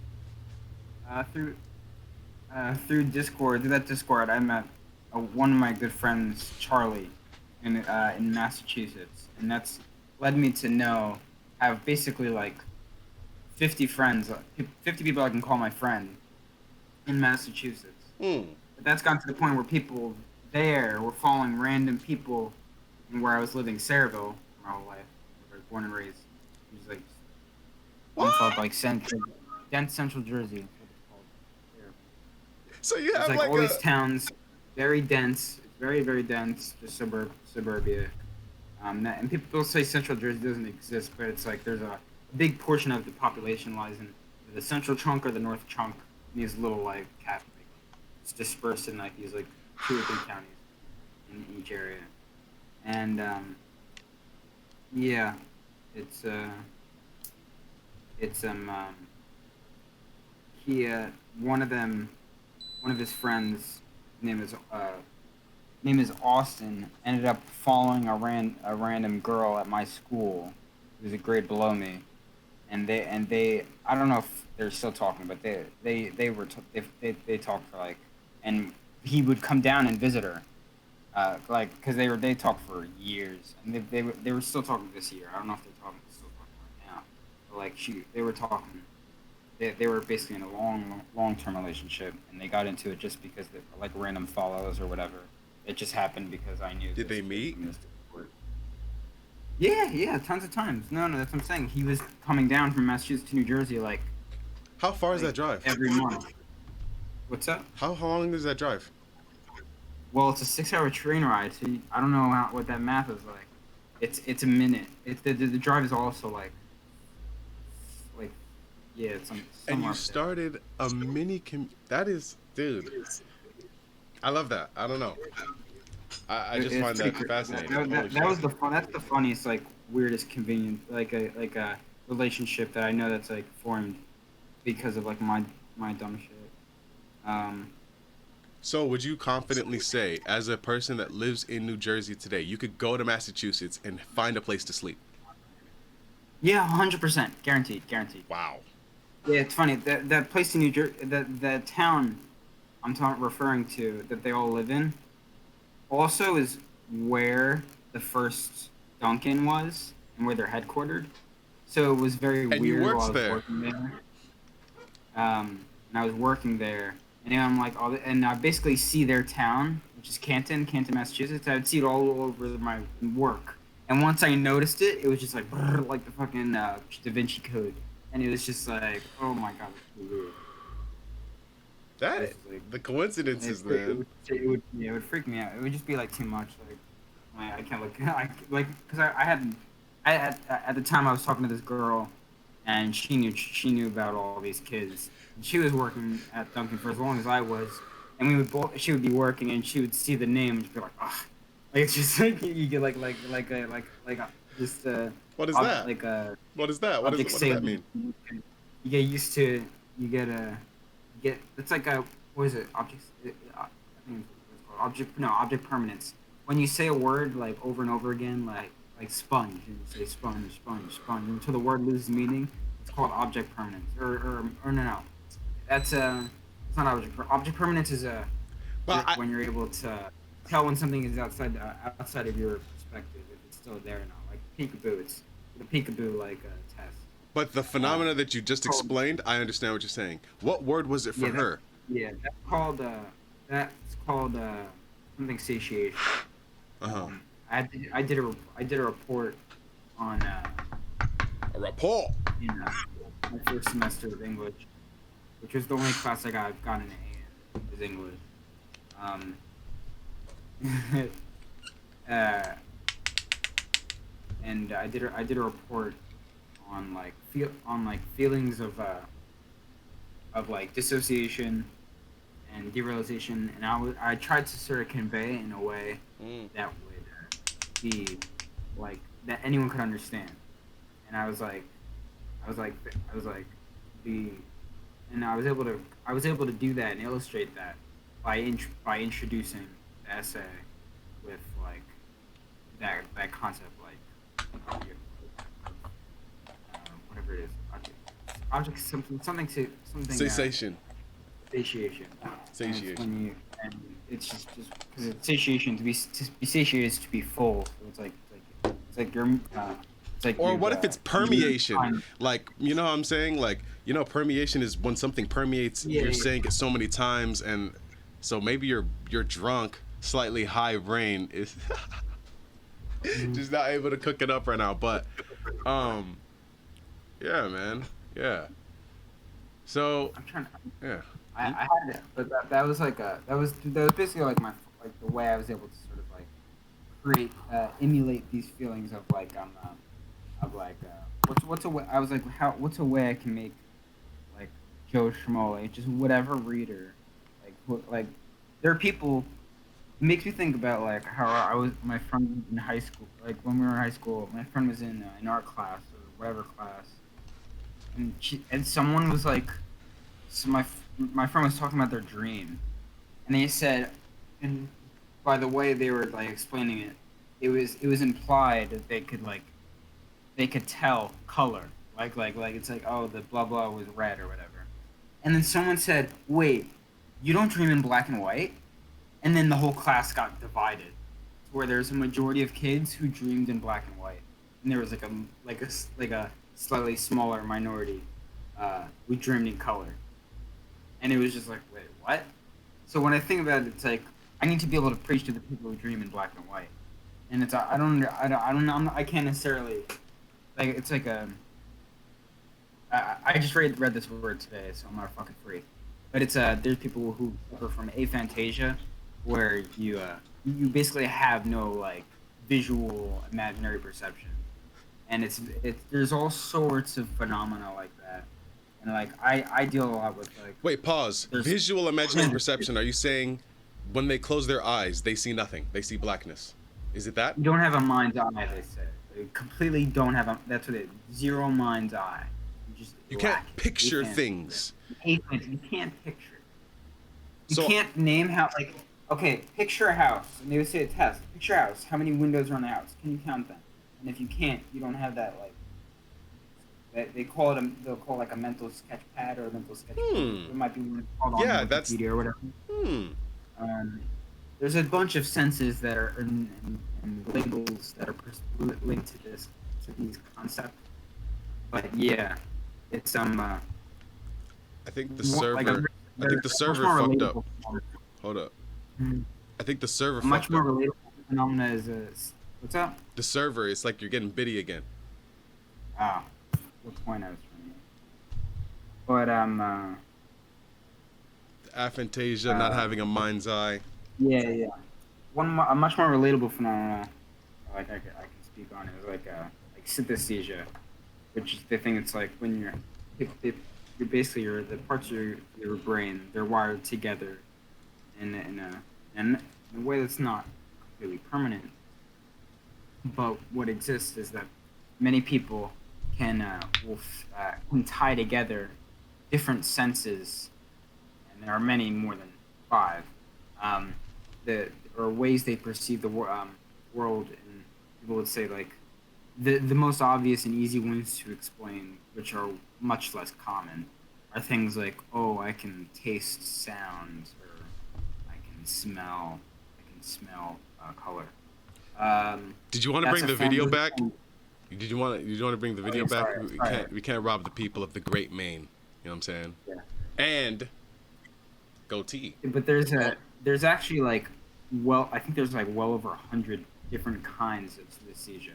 Through Discord, through that Discord, I met one of my good friends, Charlie, in Massachusetts, and that's led me to have basically like 50 friends, 50 people I can call my friend in Massachusetts. But that's gotten to the point where people there were following random people in where I was living, Sayreville, my whole life. I was born and raised. It was like one called like dense Central Jersey. So you have it's like all these towns, very dense. It's very, very dense, just suburbia. And people say Central Jersey doesn't exist, but it's like there's a big portion of the population lies in the central chunk or the north chunk. These little like it's dispersed in like these like 2 or 3 counties in each area, and one of his friends, name is Austin, ended up following a random girl at my school who was a grade below me. And they I don't know if they're still talking, but they talked for like, and he would come down and visit her, because they talked for years, and they were still talking this year. I don't know if they're still talking right now, but like they were talking, they were basically in a long-term relationship, and they got into it just because they like random follows or whatever. It just happened because I knew. Did they meet? Yeah, tons of times. No, that's what I'm saying. He was coming down from Massachusetts to New Jersey, like... How far is that drive? Every month. What's up? How long is that drive? Well, it's a 6-hour train ride, so I don't know what that math is like. It's a minute. The drive is also like yeah, it's And somewhere you up there. started a mini that is, dude. I love that. I don't know. I just It's find pretty that crazy. fascinating. Holy That shit. was the fun. That's the funniest, like weirdest, convenient, like a relationship that I know that's like formed because of like my dumb shit. Um, So, would you confidently say, as a person that lives in New Jersey today, you could go to Massachusetts and find a place to sleep? yeah, 100%, guaranteed, guaranteed. Wow. Yeah, it's funny that place in New Jersey, that town referring to that they all live in, also is where the first Dunkin' was and where they're headquartered. So it was very And you weird while I works was there. working there. And I was working there, and then I'm like, and I basically see their town, which is Canton, Massachusetts. I would see it all over my work. And once I noticed it, it was just like, brrr, like the fucking Da Vinci Code, and it was just like, oh my god, it's so weird. It was That just like, the coincidences, man. yeah, it would freak me out. It would just be like too much. Like I can't look. I like because I had at the time I was talking to this girl, and she knew about all these kids. And she was working at Dunkin' for as long as I was, and we would both. She would be working, and she would see the name and she'd be like, ah, like it's just like you get just What is that? like a What is that? object What does that salient. mean? You get used to. You get a get. It's like a what is it? Objects. I think it's what it's called. Object permanence. When you say a word like over and over again, like sponge, and you say sponge until the word loses meaning. It's called object permanence. Or no. That's it's not object permanence is Well, when you're able to tell when something is outside of your perspective if it's still there or not. Like peekaboo, it's the peekaboo like test. but the Um, phenomena that you just called explained, I understand what you're saying. What word was it for yeah that her? yeah that's called something satiation. Uh huh. I did a report on A rapport. in my first semester of English, which was the only class I got an A in, is English. Um, uh, and I did a report on like feelings of like dissociation and derealization, and I tried to sort of convey in a way Mm. that would be like that anyone could understand. And I was like the, and I was able to do that and illustrate that by introducing the essay with like that concept object, whatever it is object something to something Sensation. satiation. And it's Satiation. when you and it's just because it's satiation to be satiated is to be full. So it's like you're it's like Or you've what if it's you're permeation? trying- Like, you know what I'm saying? Like, you know, permeation is when something permeates, yeah, you're yeah. saying it so many times, and so maybe you're drunk, slightly high brain is Mhm. just not able to cook it up right now. But um yeah, man. Yeah. So I'm trying to. yeah. I had it, but that was like that was basically like my like the way I was able to sort of like create emulate these feelings of like what's a way I was like how what's a way I can make like Joe Schmo like just whatever reader like there are people. It makes me think about like how I was my friend in high school. Like when we were in high school, my friend was in art class or whatever class, and someone was like, so my friend was talking about their dream, and they said, and by the way they were like explaining it, it was implied that they could tell color, like it's like oh the blah blah was red or whatever, and then someone said, wait, you don't dream in black and white, and then the whole class got divided, where there's a majority of kids who dreamed in black and white, and there was like a slightly smaller minority who dreamed in color, and it was just like, wait, what? So when I think about it, it's like I need to be able to preach to the people who dream in black and white, and it's I don't know I can't necessarily like it's like a I just read this word today, so I'm not a fucking freak. But it's there's people who suffer from aphantasia, where you basically have no like visual imaginary perception, and it's there's all sorts of phenomena like that, and like I deal a lot with like Wait, pause. there's Visual imaginary perception. Are you saying when they close their eyes, they see nothing? They see blackness. Is it that? you don't have a mind's eye. They say you completely don't have a. That's what it. Zero mind's eye. You just You can't lack it. You picture can't. things. You can't picture. You So can't name how like okay, picture a house, and they would say a test. Picture a house. How many windows are on the house? Can you count them? And if you can't, you don't have that like. They call it a. They'll call it like a mental sketch pad or a mental sketch. It might be called on yeah, that's Wikipedia or whatever. hmm. Um, there's a bunch of senses that are and labels that are linked to this to these concepts. But yeah, it's I think the like a server. I think the much server more fucked up. relatable phenomenon. Hold up. Mhm. I think the server A much fucked more up. relatable phenomena is what's up? The server. It's like you're getting bitty again. Ah, what point I was trying to make. But Aphantasia, not having a mind's eye. yeah. A much more relatable phenomena, like I can speak on is like synesthesia, which is the thing. It's like when you're basically the parts of your brain, they're wired together in a way that's not completely permanent. But what exists is that many people can tie together different senses, and there are many more than five. Um, the or ways they perceive the world, and people would say like the most obvious and easy ones to explain, which are much less common, are things like, oh, I can taste sounds, or I can smell color. Did you want to That's bring a the form video of back? Did you want to? Did you want to bring the oh, video yeah, back? sorry, We sorry. can't. We can't rob the people of the great Maine. You know what I'm saying? Yeah. And goatee. But there's actually like I think there's like well over 100 different kinds of synesthesia,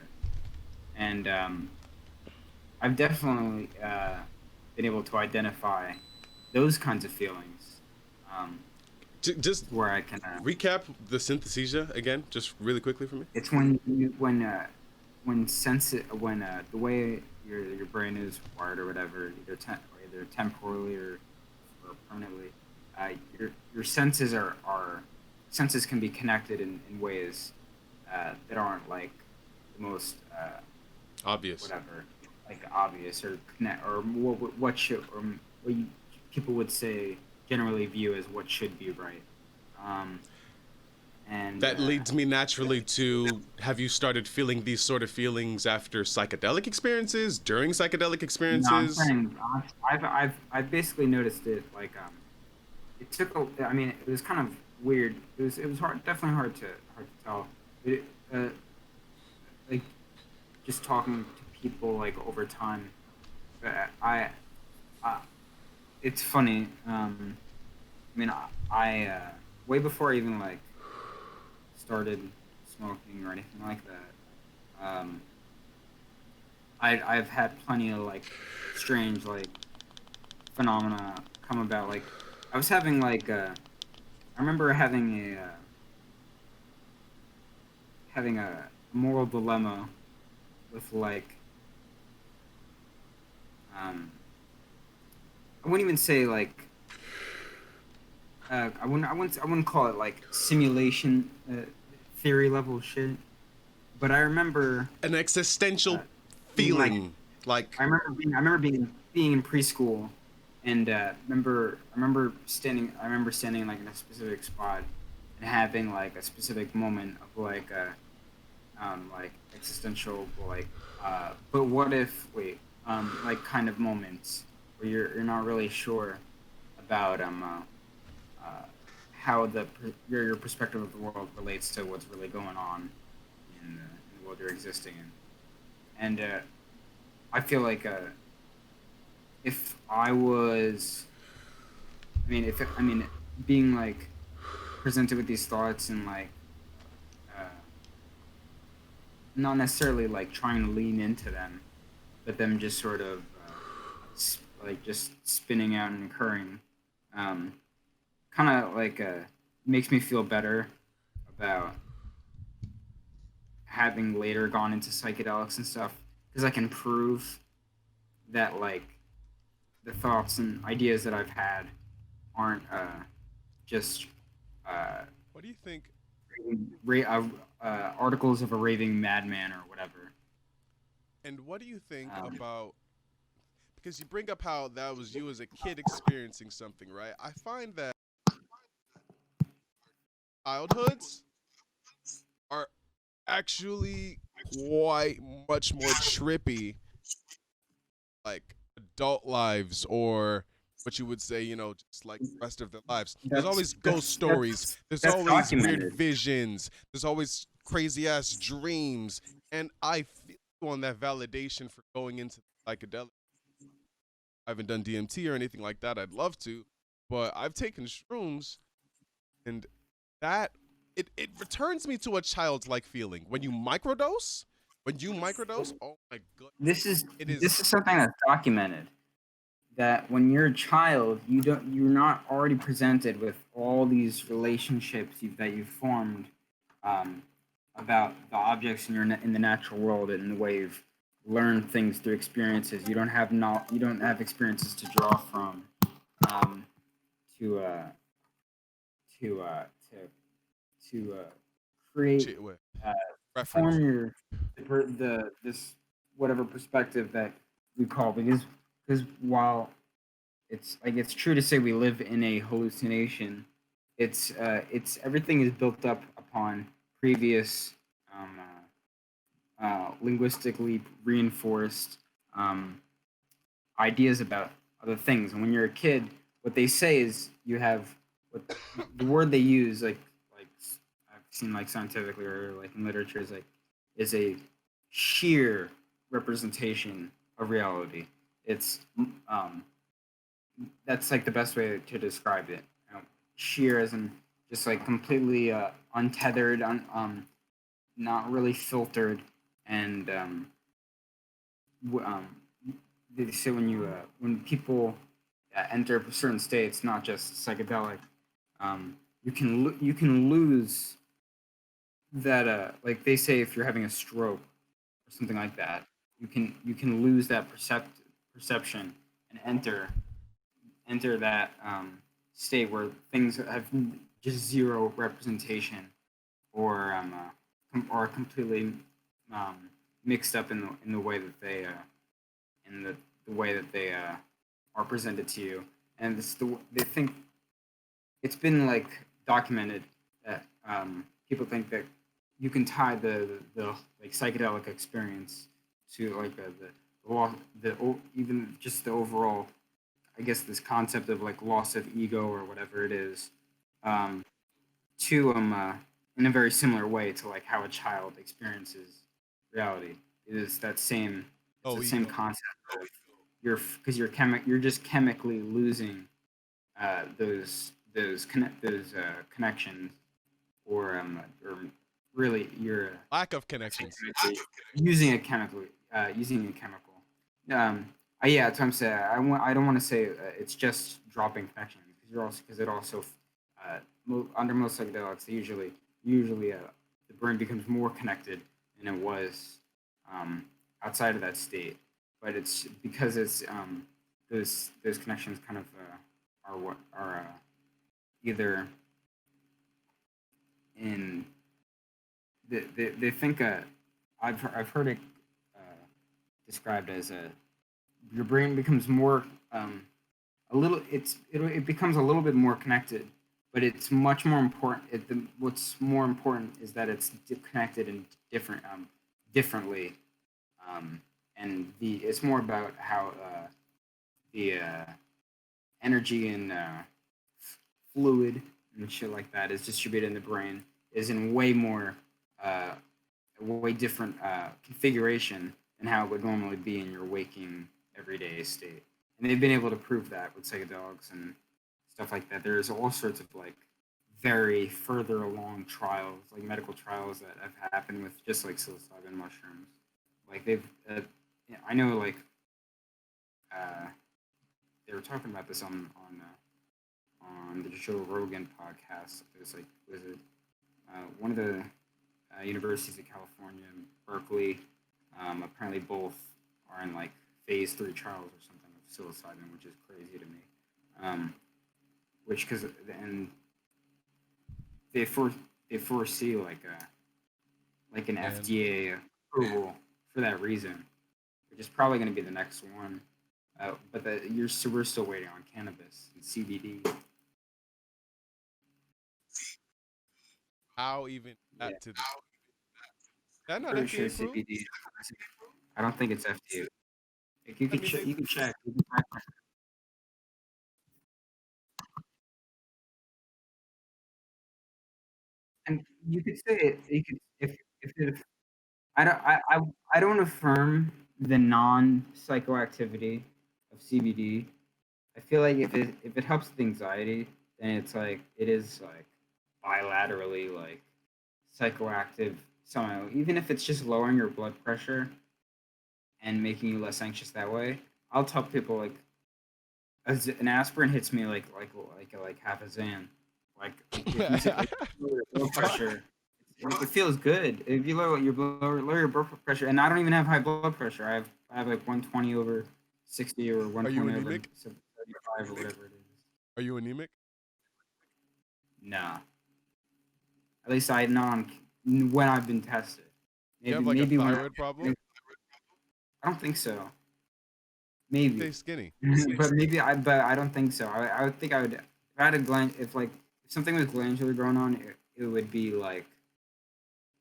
and I've definitely been able to identify those kinds of feelings. Um, Just where I can recap the synesthesia again, just really quickly for me. it's when the way your brain is wired or whatever, either temporally or permanently, your senses are senses can be connected in ways that aren't like the most Obvious. whatever like obvious or connect or what should or what people would say generally view as what should be right. Um, and That leads me naturally to: have you started feeling these sort of feelings after psychedelic experiences, during psychedelic no, I'm experiences? saying I've basically noticed it like it took a, I mean it was kind of weird. It was hard, definitely hard to tell. It, like just talking to people like over time. I it's funny. I mean way before I even like started smoking or anything like that. I've had plenty of like strange like phenomena come about. Like I was having like I remember having a moral dilemma with like I wouldn't even say like I wouldn't call it like simulation theory level shit, but I remember An existential being like feeling, like I remember being in preschool, and I remember standing like in a specific spot and having like a specific moment of like existential like but what if wait like kind of moments where you're not really sure about how your perspective of the world relates to what's really going on in the world you're existing in, and I feel like if I was, I mean, being like presented with these thoughts and like uh, not necessarily like trying to lean into them, but them just sort of like just spinning out and occurring, um, kind of like makes me feel better about having later gone into psychedelics and stuff, because I can prove that like the thoughts and ideas that I've had aren't just uh, What do you think? articles of a raving madman or whatever. And what do you think Um, about? Because you bring up how that was you as a kid experiencing something, right? I find that childhoods are actually quite much more trippy, like adult lives, or what you would say, just like the rest of their lives. There's that's always ghost that's stories. that's There's that's always weird documented. visions. There's always crazy ass dreams. And I feel you on that validation for going into psychedelic. I haven't done DMT or anything like that. I'd love to, but I've taken shrooms, and that it returns me to a child's like feeling when you microdose. When you microdose, oh my god, This is it this is. is something that's documented. That when you're a child, you're not already presented with all these relationships that you've formed um, about the objects in the natural world and the way you've learned things through experiences. You don't have experiences to draw from um, to to uh, to create Shit with uh, to reference. form your this whatever perspective that we call, because while it's like it's true to say we live in a hallucination. It's everything is built up upon previous linguistically reinforced um, ideas about other things. And when you're a kid, what they say is you have what the word they use, like I've seen like scientifically or like in literature, is a sheer representation of reality. It's that's like the best way to describe it. Sheer as in just like completely untethered, not really filtered, and they say when people enter certain states, not just psychedelic, you can lose that. Like they say, if you're having a stroke or something like that, you can lose that perception and enter that state where things have just zero representation or or completely um, mixed up in the way that in the way that they are presented to you, and they think it's been like documented that people think that you can tie the like psychedelic experience to like even just the overall, I guess, this concept of like loss of ego or whatever it is, um, to in a very similar way to like how a child experiences reality. It is that same it's Oh, that same ego. concept of because you're just chemically losing those connections, or really you're Lack of connections. using a chemical using a chemical. Um, yeah, that's what I'm saying. I don't want to say it's just dropping connections because it also under most psychedelics usually the brain becomes more connected than it was um, outside of that state. But it's because it's those connections kind of are what are either in they think I've heard it uh, described as your brain becomes more a little it becomes a little bit more connected, but it's much more important what's more important is that it's connected in differently, and the it's more about how the energy and fluid and shit like that is distributed in the brain is in uh, a way different configuration than how it would normally be in your waking everyday state. And they've been able to prove that with psychedelics and stuff like that. There's all sorts of like very further along trials, like medical trials that have happened with just like psilocybin mushrooms. Like I know like uh, they were talking about this on the Joe Rogan podcast. It was like was it one of the Universities of California and Berkeley. Apparently, both are in like phase three trials or something of psilocybin, which is crazy to me. Um, which because and they for they foresee like an And FDA approval for that reason, which is probably going to be the next one. But we're still waiting on cannabis and CBD. how even Yeah, that to the that not pretty FDA sure approved? CBD. I don't think it's FDA. Like, I mean, they you could check. You can check. And you could say it. You could if it. I don't affirm the non psychoactivity of CBD. I feel like if it helps with anxiety, then it's like it is like bilaterally like psychoactive somehow. Even if it's just lowering your blood pressure and making you less anxious that way, I'll tell people like an aspirin hits me like half a Xan. Like if you say like lower your blood pressure, it feels good. If you lower your blood pressure, and I don't even have high blood pressure. I have like 120 over 60 or Are you 120 over anemic? 75 or whatever it is. Are you anemic? Nah, at least I not when I've been tested. You Maybe have like a maybe when thyroid problem? I don't think so. Maybe, Stay skinny. but I don't think so. I would think I would if I had a gland if something was glandular growing on it would be like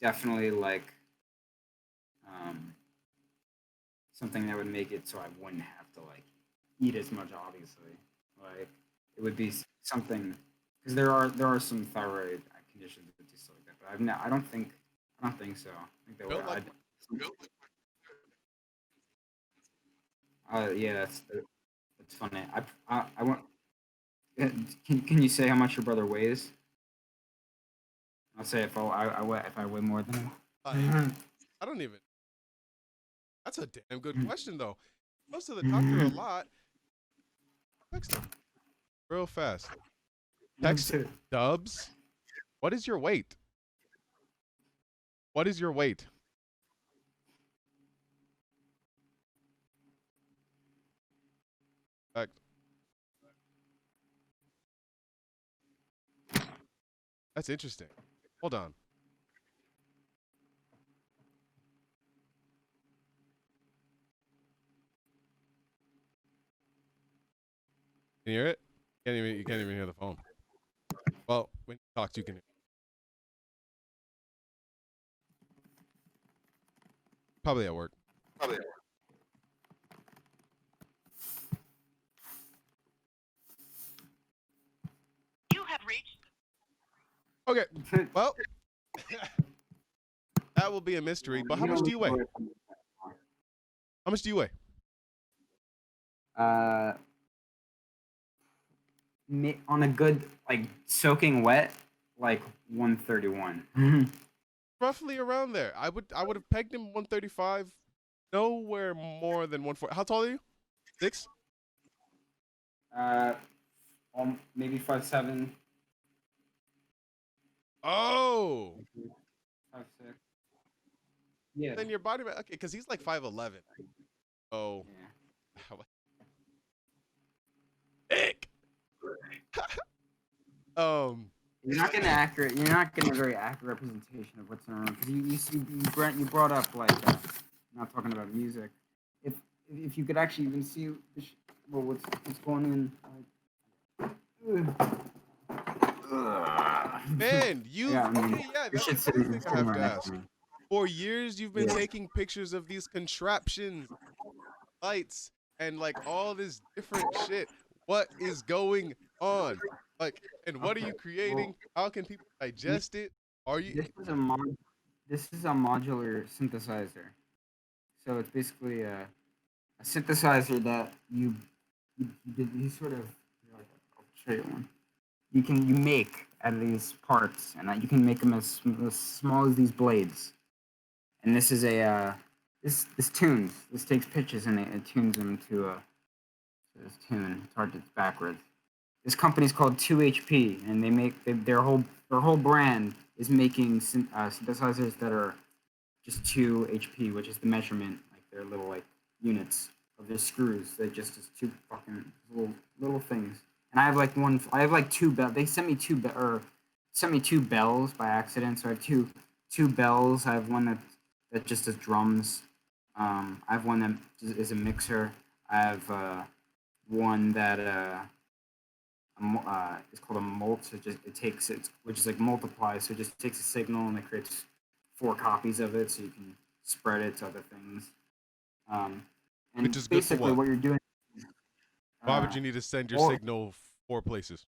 definitely like um something that would make it so I wouldn't have to like eat as much. Obviously, like it would be something because there are some thyroid conditions that do stuff like that. But I don't think so. I think that would Built like yeah that's funny. I want can you say how much your brother weighs? I'll say if I weigh more than like him. I don't even. That's a damn good question though. Goes to the doctor a lot. Text him real fast. Text Dubs. What is your weight? What is your weight? Fact. That's interesting. Hold on. Can you hear it? You can't even hear the phone. Well, when you talk, you can probably at work. Okay. Well, that will be a mystery. But how You much don't do look you weigh? away from the How much do you weigh? Uh, on a good like soaking wet, like 131. Roughly around there. I would have pegged him 135. Nowhere more than 140. How tall are you? 6? uh, maybe 5'7", Oh. 5'6". Yeah, Then your body okay, because he's like 5'11. Oh. yeah. Ick. um You're not getting a very accurate representation of what's in our room because you brought up like not talking about music. If if you could actually even see what's going in. man, Yeah, I mean, okay, yeah, this that's shit's another thing I sitting have right to next to ask. me. For years you've been Yeah. taking pictures of these contraptions, lights, and like all this different shit. What is going on? Like, and what are Okay. you Well, creating? How can people this, digest it? Are you this is this is a modular synthesizer. So it's basically a synthesizer that you sort of I'll show you one. You make out of these parts, and you can make them as small as these blades. And this is a this tunes. This takes pitches and it tunes them to this tune. It's hard to it's backwards. This company's called 2HP, and they make their whole brand is making synthesizers that are just 2 HP, which is the measurement, like their little like units of their screws. They just is two fucking little things. And I have like one. I have like two bells. They sent me two bells by accident. So I have two bells. I have one that just does drums. I have one that is a mixer. I have one that it's called a mult. So it takes it, which is like multiplies. So it just takes a signal and it creates 4 copies of it, so you can spread it to other things. Which And is good for basically, what? what you're doing, Why uh, would you need to send your all signal 4 places?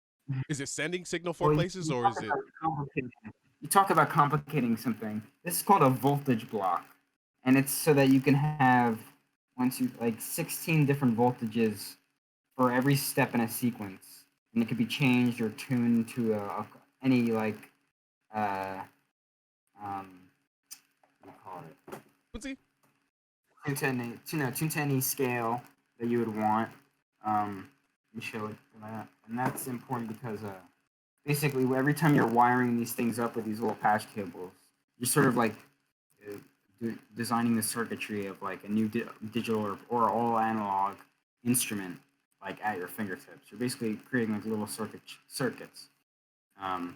Is it sending signal four well, places or is it? you talk about complicating something. This is called a voltage block, and it's so that you can have once you like 16 different voltages for every step in a sequence, and it could be changed or tuned to any like uh, what do you call it? What's he? Tune to any scale that you would want, and shit like that. And that's important because basically every time you're wiring these things up with these little patch cables, you're sort of like uh, designing the circuitry of like a new digital or all analog instrument like at your fingertips. You're basically creating like little circuits. Um,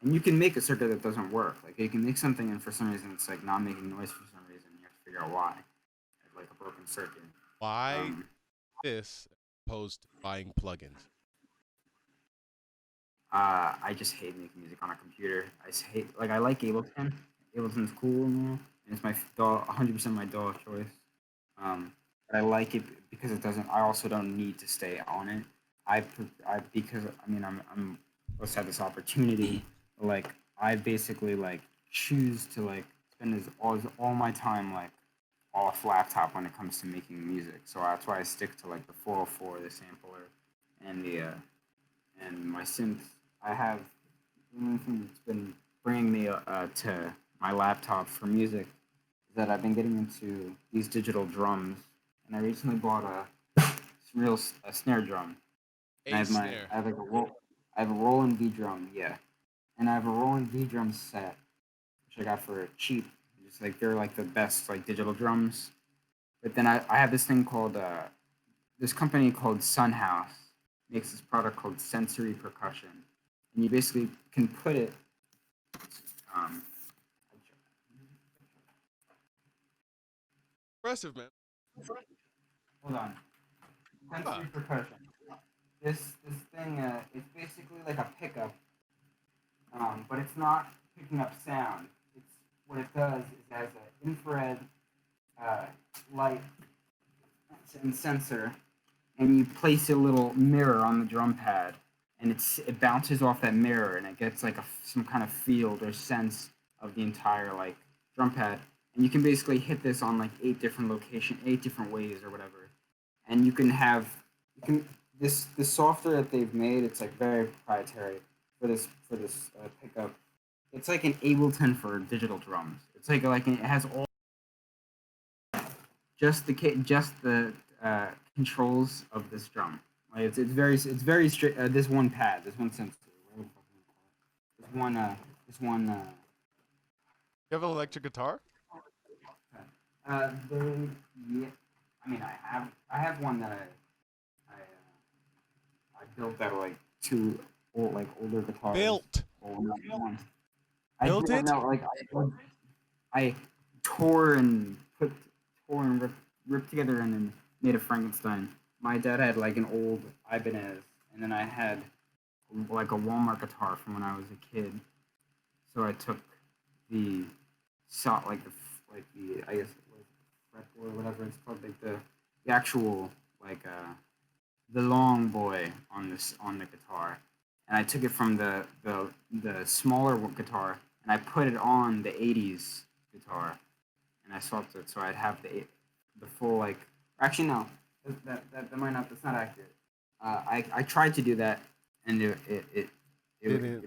and you can make a circuit that doesn't work. Like you can make something and for some reason it's like not making noise for some reason. You have to figure out why. Like a broken circuit. Why Um, this opposed to buying plugins? I just hate making music on a computer. I just hate like I like Ableton. Ableton's cool and all, and it's my 100% my DAW of choice. But I like it because it doesn't. I also don't need to stay on it. I because I mean I'm supposed to have this opportunity. Like I basically like choose to like spend all my time like off laptop when it comes to making music. So that's why I stick to like the 404, the sampler, and the and my synth. I have the only thing that's been bringing me to my laptop for music is that I've been getting into these digital drums, and I recently bought a snare drum, and A snare. I have like I have a Roland V drum, yeah, and I have a Roland V drum set, which I got for cheap. Just like they're like the best like digital drums. But then I have this thing called this company called Sunhouse makes this product called sensory percussion, and you basically can put it. Um, Impressive, man. hold on, Ah, sensory percussion. This thing it's basically like a pickup, but it's not picking up sound. It's what it does is it has an infrared uh, light and sensor, and you place a little mirror on the drum pad, and it bounces off that mirror, and it gets like some kind of field or sense of the entire like drum pad, and you can basically hit this on like 8 different ways or whatever, and you can this software that they've made, it's like very proprietary for this pickup. It's like an Ableton for digital drums. It's like it has all just the controls of this drum. Like it's very straight. This one pad, this one sensor, whatever the fuck you call it. This one. you have an electric guitar? They, yeah, I mean, I have one that I built out of like two older guitars. Built. Well, not one. I Built did it? no like I tore and tore and ripped together and then made a Frankenstein. My dad had like an old Ibanez, and then I had like a Walmart guitar from when I was a kid. So I took the like the I guess fretboard or whatever it's called, like the actual like the long boy on the guitar, and I took it from the smaller guitar and I put it on the '80s guitar, and I swapped it so I'd have the full like. Actually, no, that might not. That's not accurate. I tried to do that, and Didn't make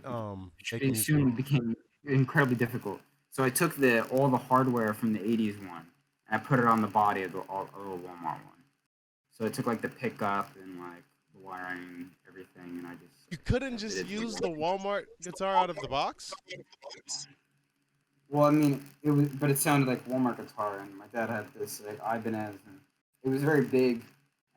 it music. soon became incredibly difficult. So I took the all the hardware from the '80s one, and I put it on the body of the Walmart one. So I took like the pickup and like the wiring, everything, and I just You couldn't As it just use is. the Walmart guitar out of the box? Well, I mean, it was, but it sounded like Walmart guitar, and my dad had this like Ibanez, and it was very big,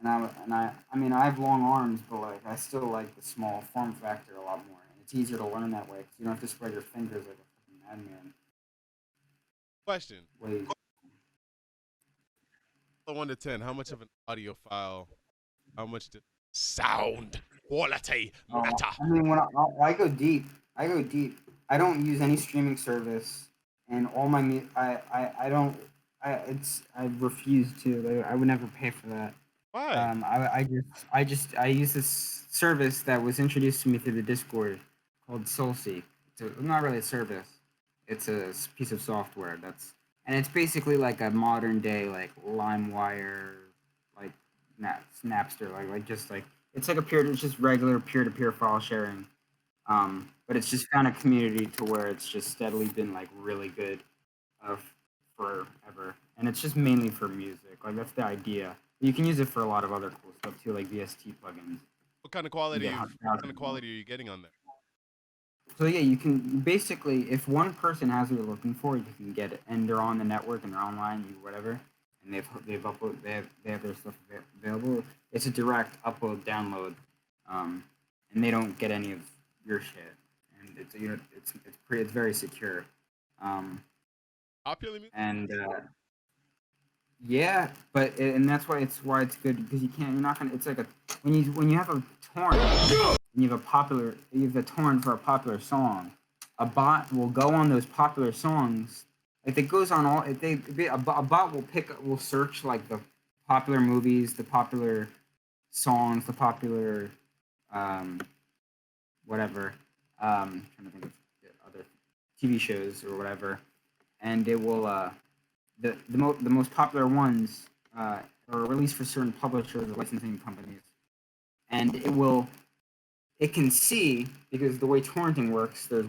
I mean, I have long arms, but like I still like the small form factor a lot more, and it's easier to learn that way because you don't have to spread your fingers like a fucking madman. Question. Wait, 1 to 10, how much of an audiophile, how much did sound quality oh, matter? I mean, I go deep, I go deep. I don't use any streaming service, and all my I don't. I refuse to. Like, I would never pay for that. Why? I use this service that was introduced to me through the Discord called SoulSeek. It's not really a service. It's a piece of software that's and it's basically like a modern day like LimeWire, like Napster, like just like it's like it's just regular peer to peer file sharing. But it's just found a community to where it's just steadily been like really good of forever, and it's just mainly for music. Like that's the idea. You can use it for a lot of other cool stuff too, like VST plugins. What kind of You quality get what kind of quality are you getting on there? so yeah, you can basically if one person has what you're looking for, you can get it, and they're on the network and they're online, you whatever, and they have their stuff available. It's a direct upload download, um, and they don't get any of your shit, and it's very secure, Popular music? and yeah, but and that's why it's good because you're not gonna. It's like a when you have a torrent and you have a torrent for a popular song, a bot will go on those popular songs. If it goes on all, if they a bot will search like the popular movies, the popular songs, the popular um whatever trying to think of other TV shows or whatever, and it will the most popular ones are released for certain publishers or licensing companies, and it can see because the way torrenting works, there's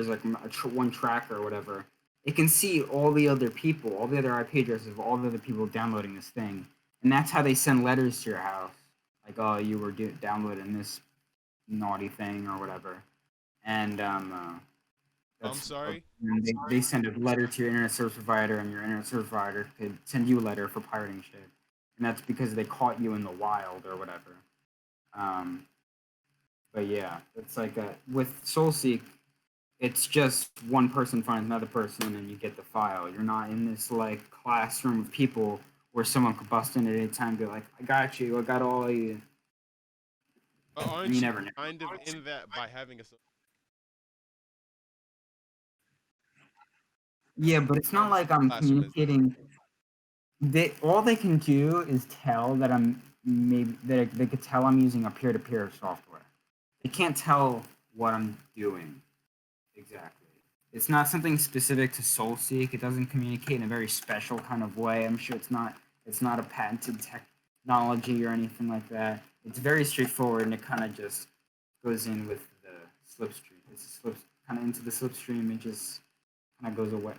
like one tracker or whatever. It can see all the other people, all the other IP addresses of all the other people downloading this thing, and that's how they send letters to your house, like oh you were downloading this naughty thing or whatever, and I'm that's sorry. they send a letter to your internet service provider, and your internet service provider could send you a letter for pirating shit, and that's because they caught you in the wild or whatever. Um, but yeah, it's like with SoulSeek, it's just one person finds another person, and you get the file. You're not in this like classroom of people where someone could bust in at any time, and be like, "I got you, I got all of you," But and you aren't you never know. kind of in that by having a Yeah, but it's not comes like I'm classroom as communicating. They can do is tell that I'm maybe that they could tell I'm using a peer to peer software. They can't tell what I'm doing exactly. It's not something specific to SoulSeek. It doesn't communicate in a very special kind of way. I'm sure it's not a patented technology or anything like that. It's very straightforward, and it kind of just goes in with the slipstream. It's a slip kind of into the slipstream. It just kind of goes away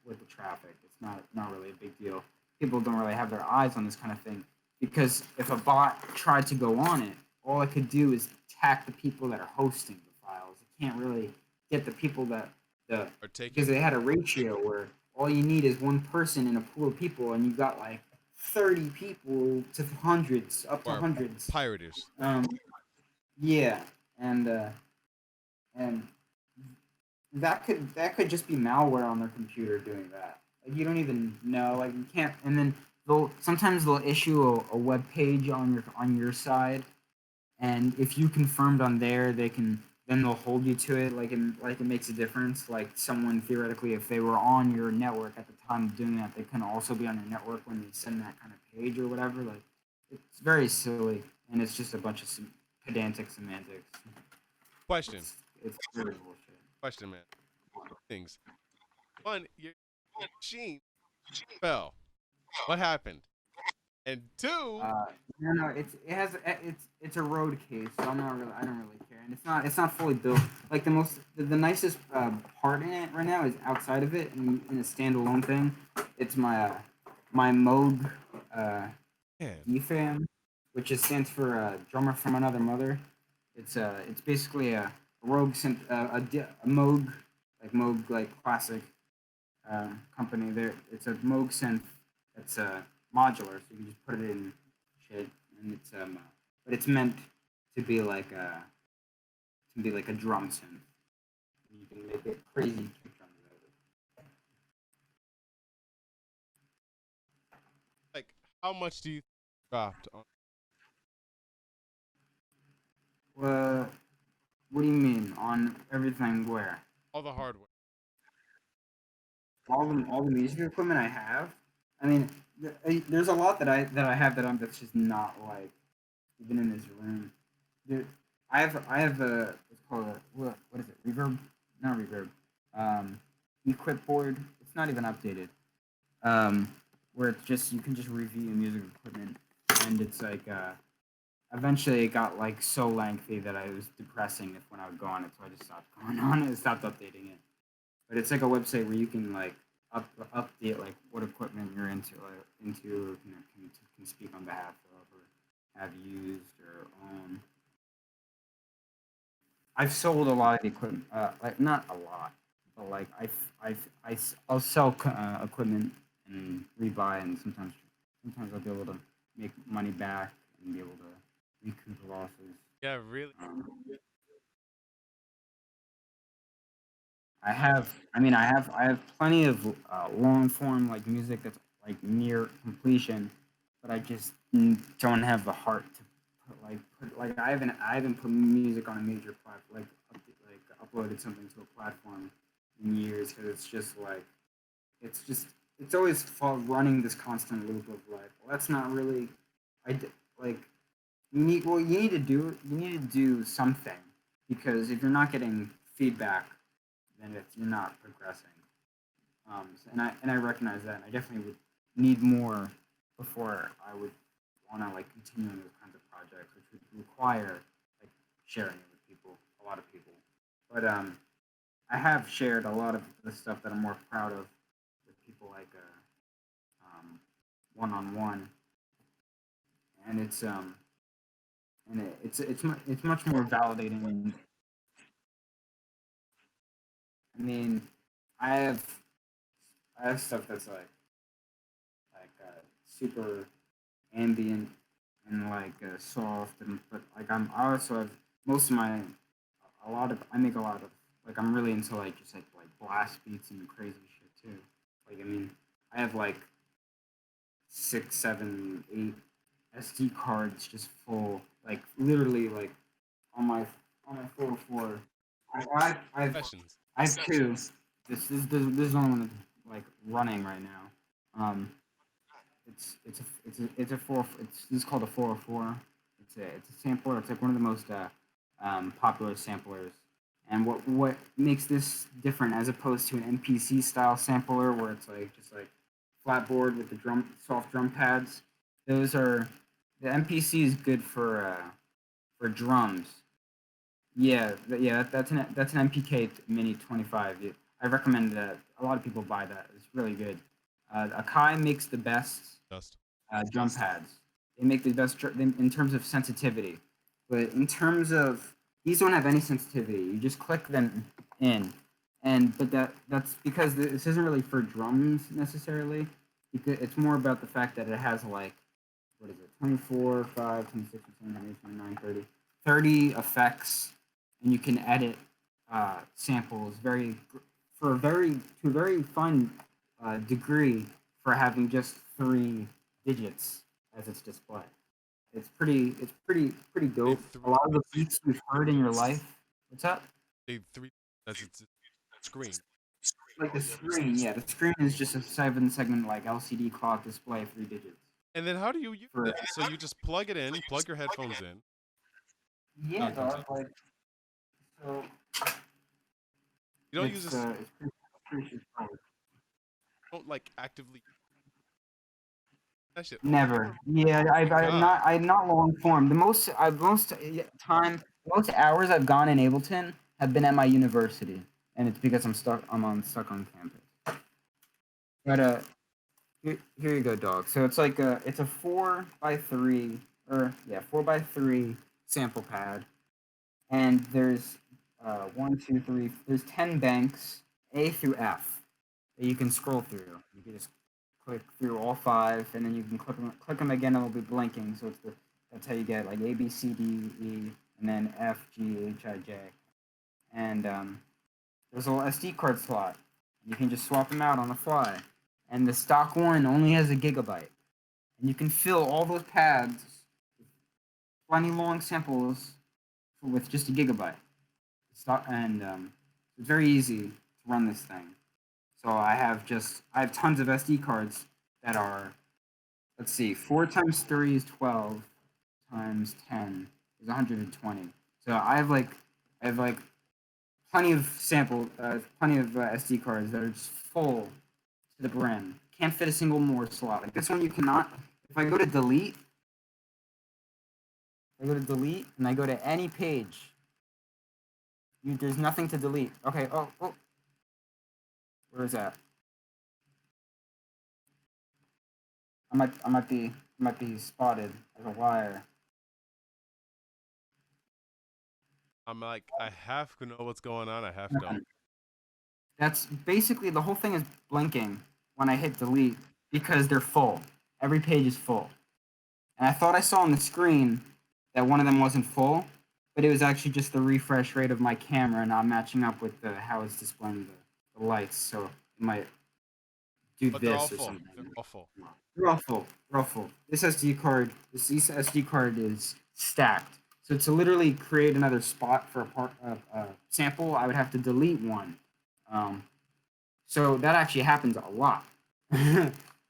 with the traffic. It's not really a big deal. People don't really have their eyes on this kind of thing because if a bot tried to go on it, all it could do is attack the people that are hosting the files. It can't really get the people that the are taking because they had a ratio where all you need is one person in a pool of people, and you got like 30 people to hundreds, up to or hundreds. pirators. Um, yeah, and and that could just be malware on their computer doing that. Like you don't even know. Like you can't. And then they'll issue a web page on your side, and if you confirmed on there, then they'll hold you to it. Like it makes a difference. Like someone theoretically, if they were on your network at the time of doing that, they can also be on your network when they send that kind of page or whatever. Like it's very silly, and it's just a bunch of pedantic semantics. Question. It's really bullshit. Question, man. Things. One, your machine fell. What happened? And two, Uh, no, it's a road case, so I don't really care, and it's not fully built. Like the nicest part in it right now is outside of it in a standalone thing. It's my Moog uh, man, EFAM, which stands for drummer from another mother. It's basically a Rogue synth, a Moog, like Moog, like classic company. There, it's a Moog synth. It's modular, so you can just put it in shit, and but it's meant to be like a drum synth. You can make it crazy kick drums out of it. Like, how much do you dropped on What do you mean on everything? Where all the hardware? all the music equipment I have? I mean, there's a lot that I have that's just not like even in this room. Dude, I have a what's called a what is it? Reverb? Not reverb. Um, Equip board. It's not even updated. Um, where it's just you can just review music equipment, and it's like eventually it got like so lengthy that I was depressing if when I would go on it, so I just stopped going on it and stopped updating it. But it's like a website where you can like update like what equipment you're into or can speak on behalf of or have used or own. I've sold a lot of equipment, like not a lot, but like I'll sell equipment and rebuy, and sometimes I'll be able to make money back and be able to recoup losses. Yeah, really. Um, I mean, I have plenty of long form like music that's like near completion, but I just don't have the heart to put I haven't put music on a major platform like uploaded something to a platform in years because it's just it's always running this constant loop of like, well, that's not really like you need to do something because if you're not getting feedback, then you're not progressing. And I recognize that, and I definitely would need more before I would want to like continue on those kinds of projects, which would require like sharing it with people, a lot of people. But I have shared a lot of the stuff that I'm more proud of with people like one on one, and it's much more validating. I mean, I have I have stuff that's super ambient and like soft, and but like I also have most of my a lot of I make a lot of like I'm really into like just like blast beats and crazy shit too. Like I mean, I have like 6, 7, 8 SD cards just full, like literally like on my on my 404. Questions. I have two. This is the only one that's like running right now. It's a four. It's called a 404. It's a sampler. It's like one of the most popular samplers. And what makes this different as opposed to an MPC style sampler where it's like just like flat board with the soft drum pads. Those are the MPC is good for drums. Yeah, that's an MPK Mini 25. I recommend that. A lot of people buy that. It's really good. Akai makes the best Just. drum pads. They make the best in terms of sensitivity, but in terms of these don't have any sensitivity. You just click them in, and but that's because this isn't really for drums necessarily. It's more about the fact that it has like what is it 24, 5, 26, 27, 29, 30, 30 effects, and you can edit samples to a very fun degree for having just 3 digits as its display. It's pretty They dope. A three. lot of the beats you've heard in your life. What's up? They three. That's its screen. Like the screen, yeah, the screen is just a 7 segment like LCD clock display, 3 digits. And then how do you use For it? So you just plug it in, plug your headphones in, yeah, sound comes dog. up. Like so, You don't use this. it's pretty straightforward. Don't like actively that shit. Oh Never. Yeah, God. I'm not long form. Most hours I've gone in Ableton have been at my university, and it's because stuck on campus. But here you go, dog. So it's a 4 by 3 or yeah 4 by 3 sample pad. and there's one, two, three. There's 10 banks, A through F, that you can scroll through. You can just click through all five, and then you can click them again, and it'll be blinking. So that's how you get like A, B, C, D, E, and then F, G, H, I, J. And there's a little SD card slot. You can just swap them out on the fly. And the stock one only has a gigabyte. And you can fill all those pads with plenty long samples with just a gigabyte. And it's very easy to run this thing. So I have tons of SD cards that are, let's see, 4 times 3 is 12 times 10 is 120. So I have like plenty of SD cards that are just full to the brim. Can't fit a single more slot. Like this one, you cannot. If I go to delete, and I go to any page, there's nothing to delete. Okay. Oh, where is that? I might be spotted as a liar. I'm like, I have to know what's going on. I have don't. That's basically the whole thing is blinking when I hit delete because they're full. Every page is full. And I thought I saw on the screen that one of them wasn't full, but it was actually just the refresh rate of my camera not matching up with how it's displaying the lights. So it might do But they're all this or full. something. They're all full. They're all full. They're all full. This SD card is stacked. So to literally create another spot for a sample, I would have to delete one. Um, so that actually happens a lot.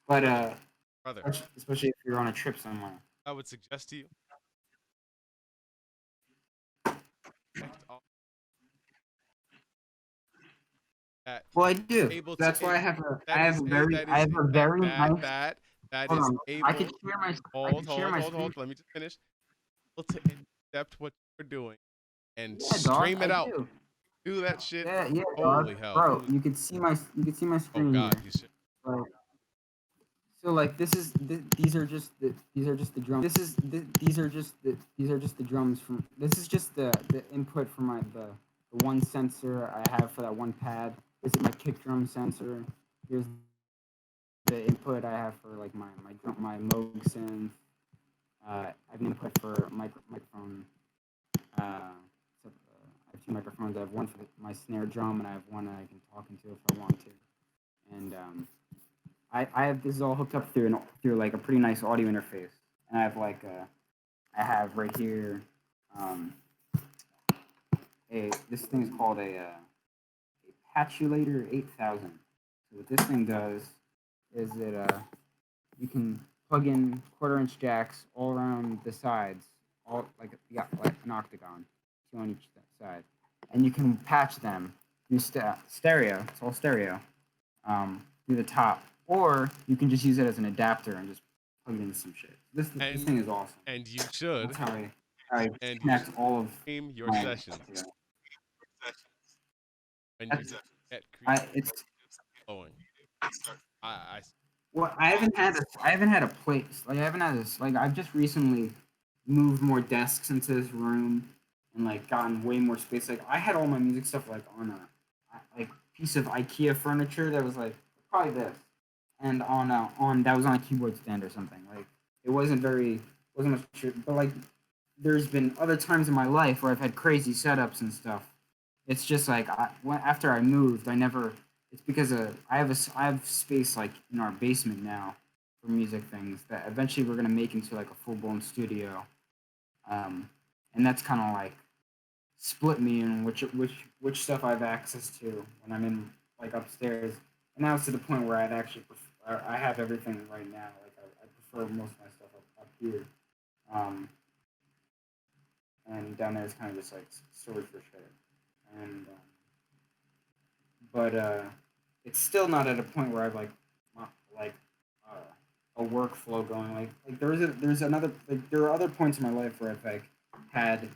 but Brother, especially if you're on a trip somewhere. I would suggest to you connect all that Well, I do. able to That's why that is a that I is have a that very that nice. that that Hold is on, able. I could share my screen. Hold. Let me just finish. Able to accept what you're doing and Yeah, dog, stream I it out. do. Do that shit. Yeah, dog, Holy hell. bro. You could see my Oh screen God, here. you should. Like, so like these are just the drums. These are just the drums from. This is just the input for the one sensor I have for that one pad. This is my kick drum sensor. Here's the input I have for like my Moog synth. I have an input for microphone. I have two microphones. I have one for my snare drum, and I have one that I can talk into if I want to. And I have this is all hooked up through like a pretty nice audio interface. And I have right here um, a this thing is called a Patulator 8000. So what this thing does is you can plug in quarter-inch jacks all around the sides, all like like an octagon, two on each side, and you can patch them through stereo. It's all stereo through the top, or you can just use it as an adapter and just plug it into some shit. This thing is awesome. And you should That's how I and you should connect all of stream your my sessions stuff together. when you That's, get it's flowing. I well, I haven't had a place. Like I haven't had this. Like I've just recently moved more desks into this room and like gotten way more space. Like I had all my music stuff like on a like piece of IKEA furniture that was like probably this, and on that was on a keyboard stand or something. Like it wasn't much, but like there's been other times in my life where I've had crazy setups and stuff. It's just like after I moved, I never. It's because I have space like in our basement now for music things that eventually we're gonna make into like a full blown studio, um, and that's kind of like split me in which stuff I have access to when I'm in like upstairs, and now it's to the point where I have everything right now. Like I prefer most of my stuff up here, um, and down there is kind of just like storage for shit, and but it's still not at a point where I've like a workflow going. Like there's another like there are other points in my life where I've like had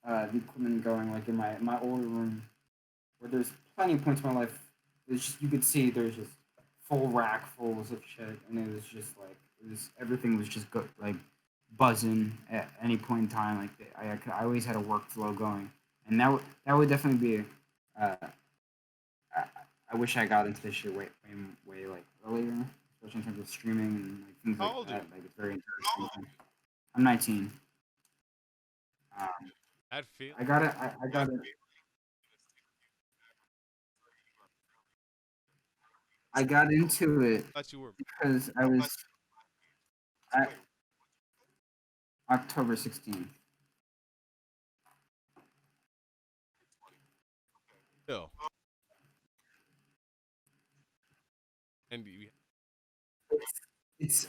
the equipment going like in my older room where there's plenty of points in my life. There's just you could see there's just full rack fulls of shit, and it was just like everything was just good like buzzing at any point in time. Like I always had a workflow going, and that would definitely be. Uh, I, I wish I got into this shit way like earlier, especially in terms of streaming and like things How like old are that. you? Like it's very interesting. I'm 19. Um, That feel. I got it. I got it. I got into it Thought you were. because I was at October 16th. Still. And you,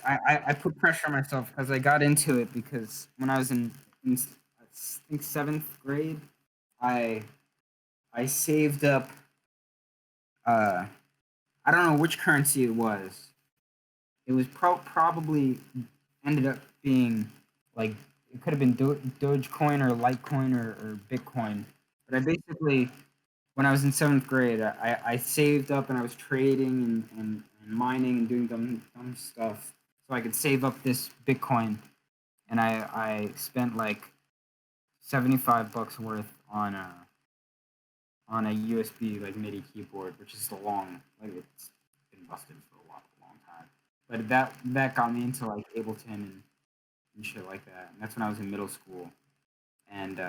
I put pressure on myself because I got into it because when I was in I think seventh grade, I I saved up. Uh, I don't know which currency it was. It was probably ended up being like it could have been Dogecoin or Litecoin or Bitcoin. But I basically when I was in seventh grade, I saved up and I was trading and mining and doing dumb stuff so I could save up this Bitcoin. And I spent like $75 worth on a USB like MIDI keyboard, which is a long like it's been busted for long time. But that got me into like Ableton and shit like that. And that's when I was in middle school. And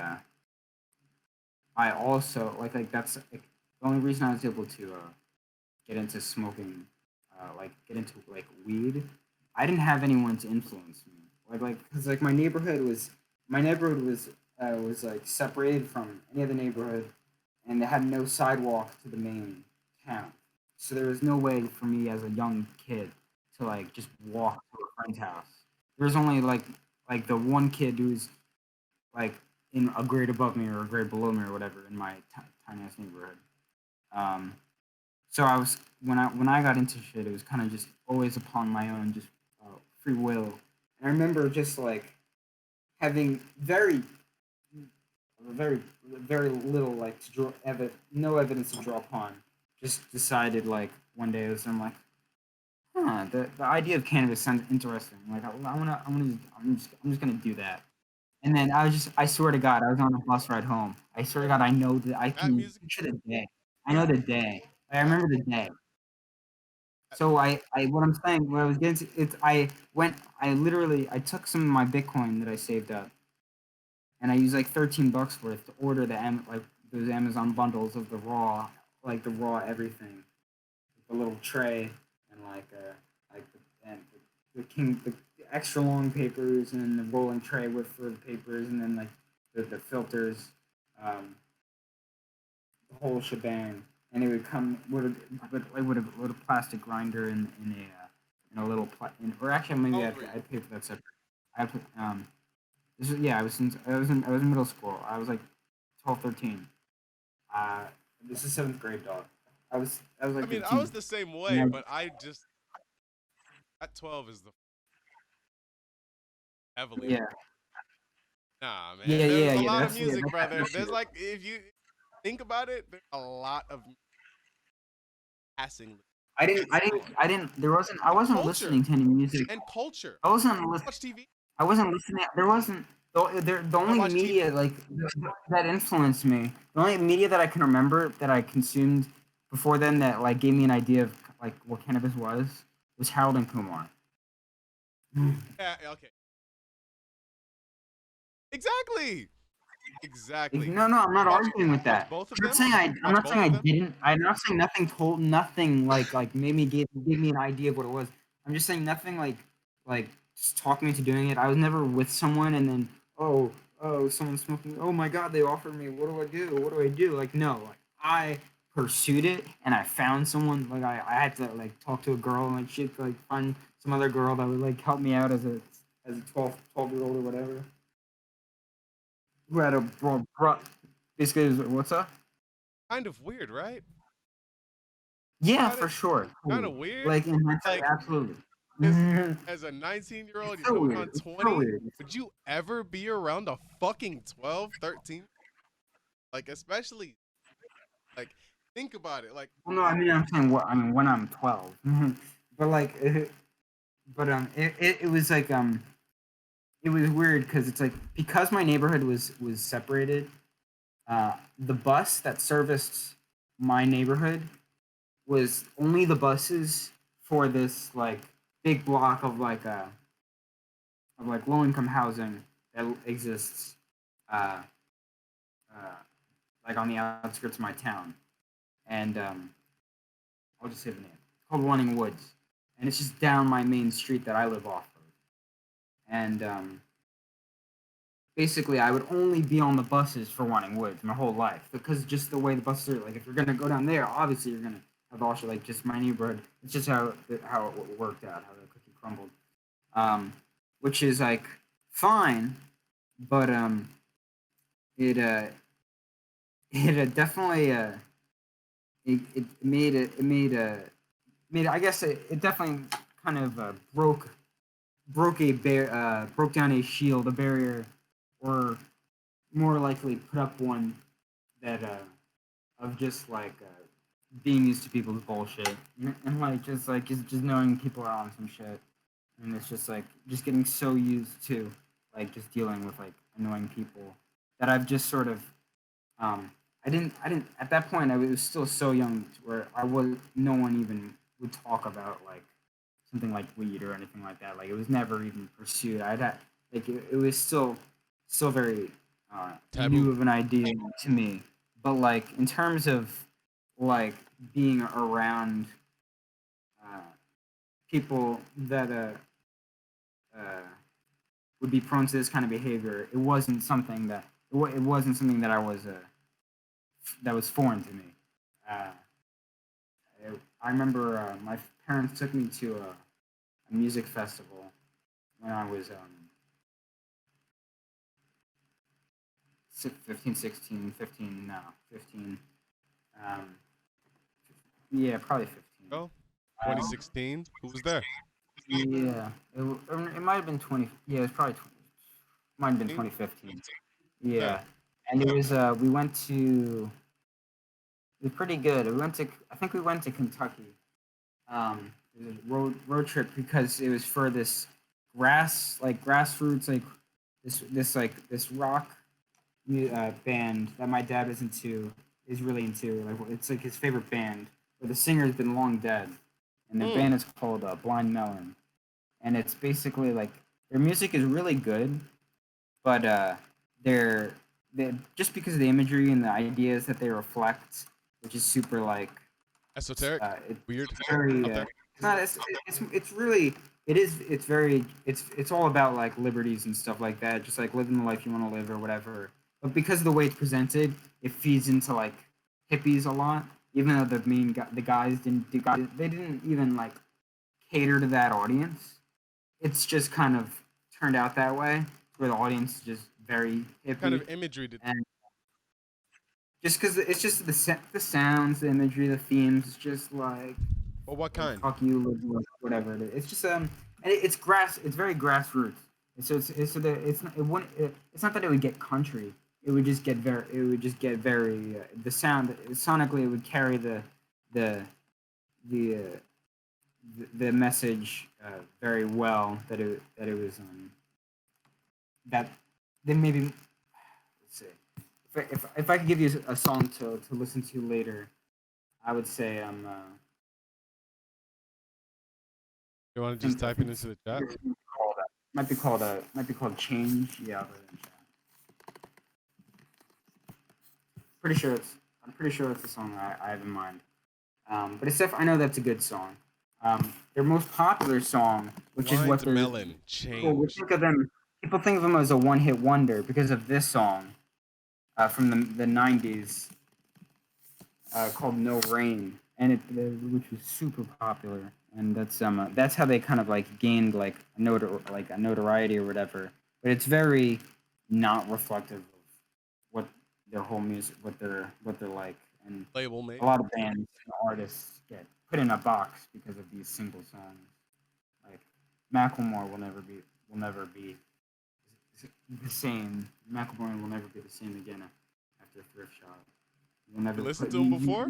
I also like that's like, the only reason I was able to get into smoking, like get into like weed. I didn't have anyone to influence me. Because like my neighborhood was like separated from any other neighborhood, and they had no sidewalk to the main town. So there was no way for me as a young kid to like just walk to a friend's house. There was only like the one kid who's like in a grade above me or a grade below me or whatever in my tiny ass neighborhood. Um, so I was when I got into shit, it was kind of just always upon my own, just free will. And I remember just like having very little like to draw no evidence to draw upon. Just decided like one day I'm like, the idea of cannabis sounds interesting. Like I'm just gonna do that. And then I swear to God, I was on a bus ride home. I swear to God, I know that I that can music. picture the day. I know the day. I That, remember the day. that, So what I'm saying, what I was getting to, it's I literally I took some of my Bitcoin that I saved up, and I used like $13 worth to order like those Amazon bundles of the raw everything, the little tray, and the extra long papers, and then the rolling tray with for the papers, and then like the filters, um, the whole shebang. And it would come with a plastic grinder in a little or actually maybe how I old were you? I paid for that separate. I put this is yeah I was in middle school. I was like 12, 13. Uh, this is seventh grade, dog. I was I like mean, I was 13. the same And way, but I just at 12 is the heavily. yeah, Nah, man. There was yeah, a yeah. lot of That's music, brother. that's There's it. like if you think about it, there's a lot of passing I and wasn't culture listening to any music. and culture. I wasn't listening. Watch TV. I wasn't listening. There wasn't the I only watch TV. media like that influenced me. The only media that I can remember that I consumed before then that like gave me an idea of like what cannabis was Harold and Kumar. Yeah, okay. Exactly. Exactly. No, I'm not Watch arguing with watch that. both of I'm not them. saying I'm Watch not saying both I of them. didn't. I'm not saying nothing told nothing like made me gave me an idea of what it was. I'm just saying nothing like just talked me into doing it. I was never with someone and then oh someone's smoking. Oh my god, they offered me. What do I do? What do I do? Like no, like I pursued it and I found someone. Like I had to like talk to a girl and like shit like find some other girl that would like help me out as a 12 year old or whatever who had a basically what's up. Kind of weird, right? Yeah, About for it. sure. Kind Totally. of weird. Like in hindsight, Like absolutely. as Mhm. as a 19-year-old, It's you're so going weird. on It's so 20. weird. Would you ever be around a fucking 12, 13? Like especially like think about it. Like Well, no, I mean, I'm saying what I mean when I'm 12. But like, it was like it was weird because it's like because my neighborhood was separated. The bus that serviced my neighborhood was only the buses for this like big block of like low income housing that exists uh, uh, like on the outskirts of my town, and I'll just say the name. It's called Running Woods, and it's just down my main street that I live off of, and basically I would only be on the buses for Running Woods my whole life because just the way the buses are. Like if you're gonna go down there, obviously you're gonna have also like just my neighborhood. It's just how it worked out, how the cookie crumbled. Um, which is like fine, but it it definitely it made I guess it definitely kind of broke down a shield, a barrier, or more likely put up one that of just like being used to people's bullshit and like just knowing people are on some shit, and it's just like just getting so used to like just dealing with like annoying people that I've just sort of I didn't at that point I was still so young where I was no one even would talk about like something like weed or anything like that. Like it was never even pursued. I'd had like it was still very new Taboo. of an idea to me. But like in terms of like being around uh, people that uh, would be prone to this kind of behavior, it wasn't something that it wasn't something that I was that was foreign to me. Uh, I remember my parents took me to a music festival when I was 15, 16, 15, no, 15. Um, yeah, probably 15. Oh, Um, 2016. Who was there? yeah, it might have been 20. Yeah, it was probably 20, might have been 15? 2015. Yeah. Yeah, and it was we went to it was pretty good. We went to I think we went to Kentucky. It was a road trip because it was for this grassroots like this rock band that my dad is really into. Like it's like his favorite band. But the singer's been long dead, and the Mm. band is called Blind Melon. And it's basically like their music is really good, but they're they just because of the imagery and the ideas that they reflect, which is super like Esoteric. it's Weird. very Out there. it's not it's really it is it's very it's all about like liberties and stuff like that, just like living the life you want to live or whatever. But because of the way it's presented, it feeds into like hippies a lot. Even though the guys didn't they didn't even like cater to that audience. It's just kind of turned out that way, where the audience is just very What kind hippie of imagery did? and just because it's just the sounds, the imagery, the themes. It's just Or what like kind? fuck you, whatever it is. It's just and it's it's very grassroots. And so it's so that it's not, it wouldn't it's not that it would get country. It would just get very the sound sonically it would carry the the uh, the message very well that it was that then maybe let's see if I could give you a song to listen to later, I would say You want to just I type it think into the chat? might be called Change. Yeah, I'm pretty sure that's the song I have in mind. But it's I know that's a good song. Their most popular song, which is what Blind they're melon. people would Change. think of them. People think of them as a one-hit wonder because of this song from the '90s called "No Rain," and which was super popular. And that's how they kind of like gained like a notoriety or whatever. But it's very not reflective of what their whole music, what they're like, and Label a mate. lot of bands and artists get put in a box because of these single songs. Like Macklemore will never be the same. Macklemore will never be the same again after Thrift Shop. You'll You never listened put to him before?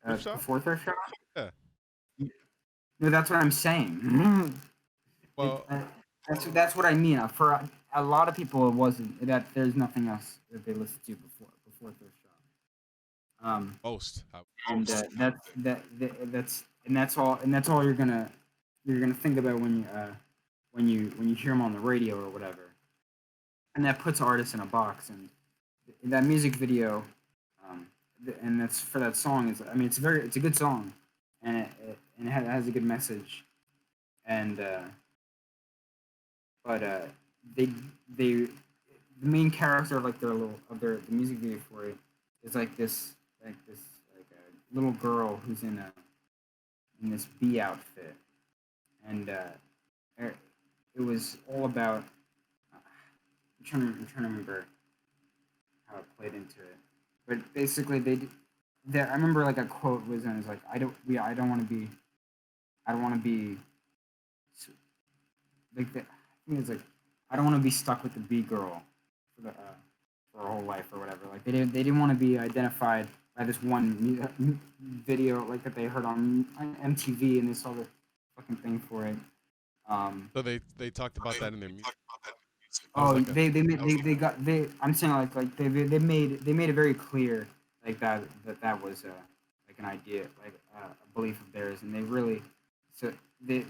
Thrift shop? before Thrift Shop. Yeah. No, that's what I'm saying. it, Well, That's what I mean. For a lot of people, it wasn't that there's nothing else that they listened to before Thrift Shop. Most. And that's all you're gonna think about when you hear them on the radio or whatever. And that puts artists in a box. And that music video, um, and that's for that song is I mean it's a good song, and it has a good message, and but they they the main character of like the music video for it is like this like a little girl who's in this bee outfit, and it, it was all about. I'm trying to remember how it played into it, but basically I remember like a quote was in it was like I don't want to be I don't want to be like the, I think it's like I don't want to be stuck with the bee girl for the for her whole life or whatever. Like they didn't want to be identified by this one video like that they heard on MTV and they saw the fucking thing for it. So they talked about that in their music. That was Oh, like a they got they. I'm saying like they made it very clear like that was like an idea like a belief of theirs, and they really so they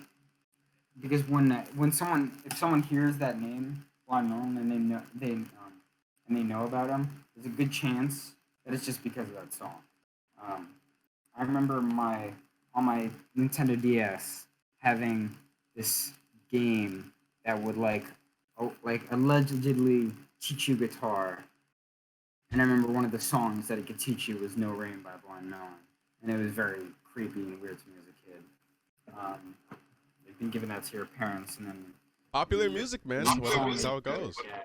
because when someone if someone hears that name Blind Melon and and they know about him, there's a good chance that it's just because of that song. Um, I remember on my Nintendo DS having this game that would like allegedly teach you guitar. And I remember one of the songs that it could teach you was "No Rain" by Blind Melon, and it was very creepy and weird to me as a kid. They've been giving that to your parents, and then popular the music, man. That's how it goes. yeah,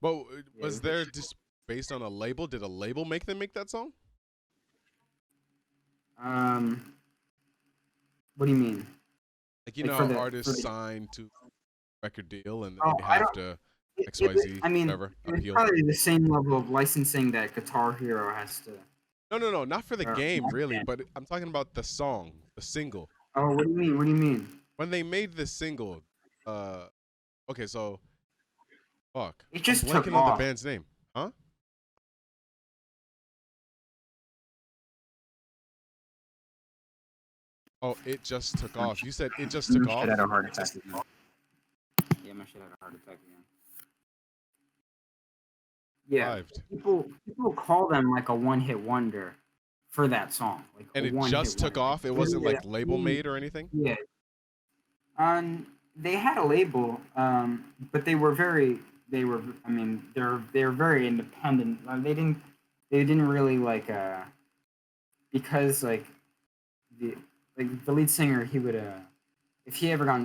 But yeah, was there just based on a label? Did a label make them make that song? um, what do you mean? Like, you Like know, for how the artists signed to a record deal and then oh, they I have don't. to XYZ, I mean, whatever, it's appeal. probably the same level of licensing that Guitar Hero has to. No, not for the Or, game, really, but I'm talking about the song, the single. oh, what do you mean? What do you mean? When they made this single, uh, okay, so, fuck. It I'm just took blanking on the off. band's name. Huh? Oh, it just took off. You said it just took My shit off? had a heart attack again. Yeah, my shit had a heart attack again. Yeah, Survived. people call them like a one hit wonder for that song, like a And it one hit just took wonder. Like off? It wasn't literally, like label made or anything? yeah. They had a label, but they were. I mean, they're very independent. They didn't really like because the the lead singer he would if he ever got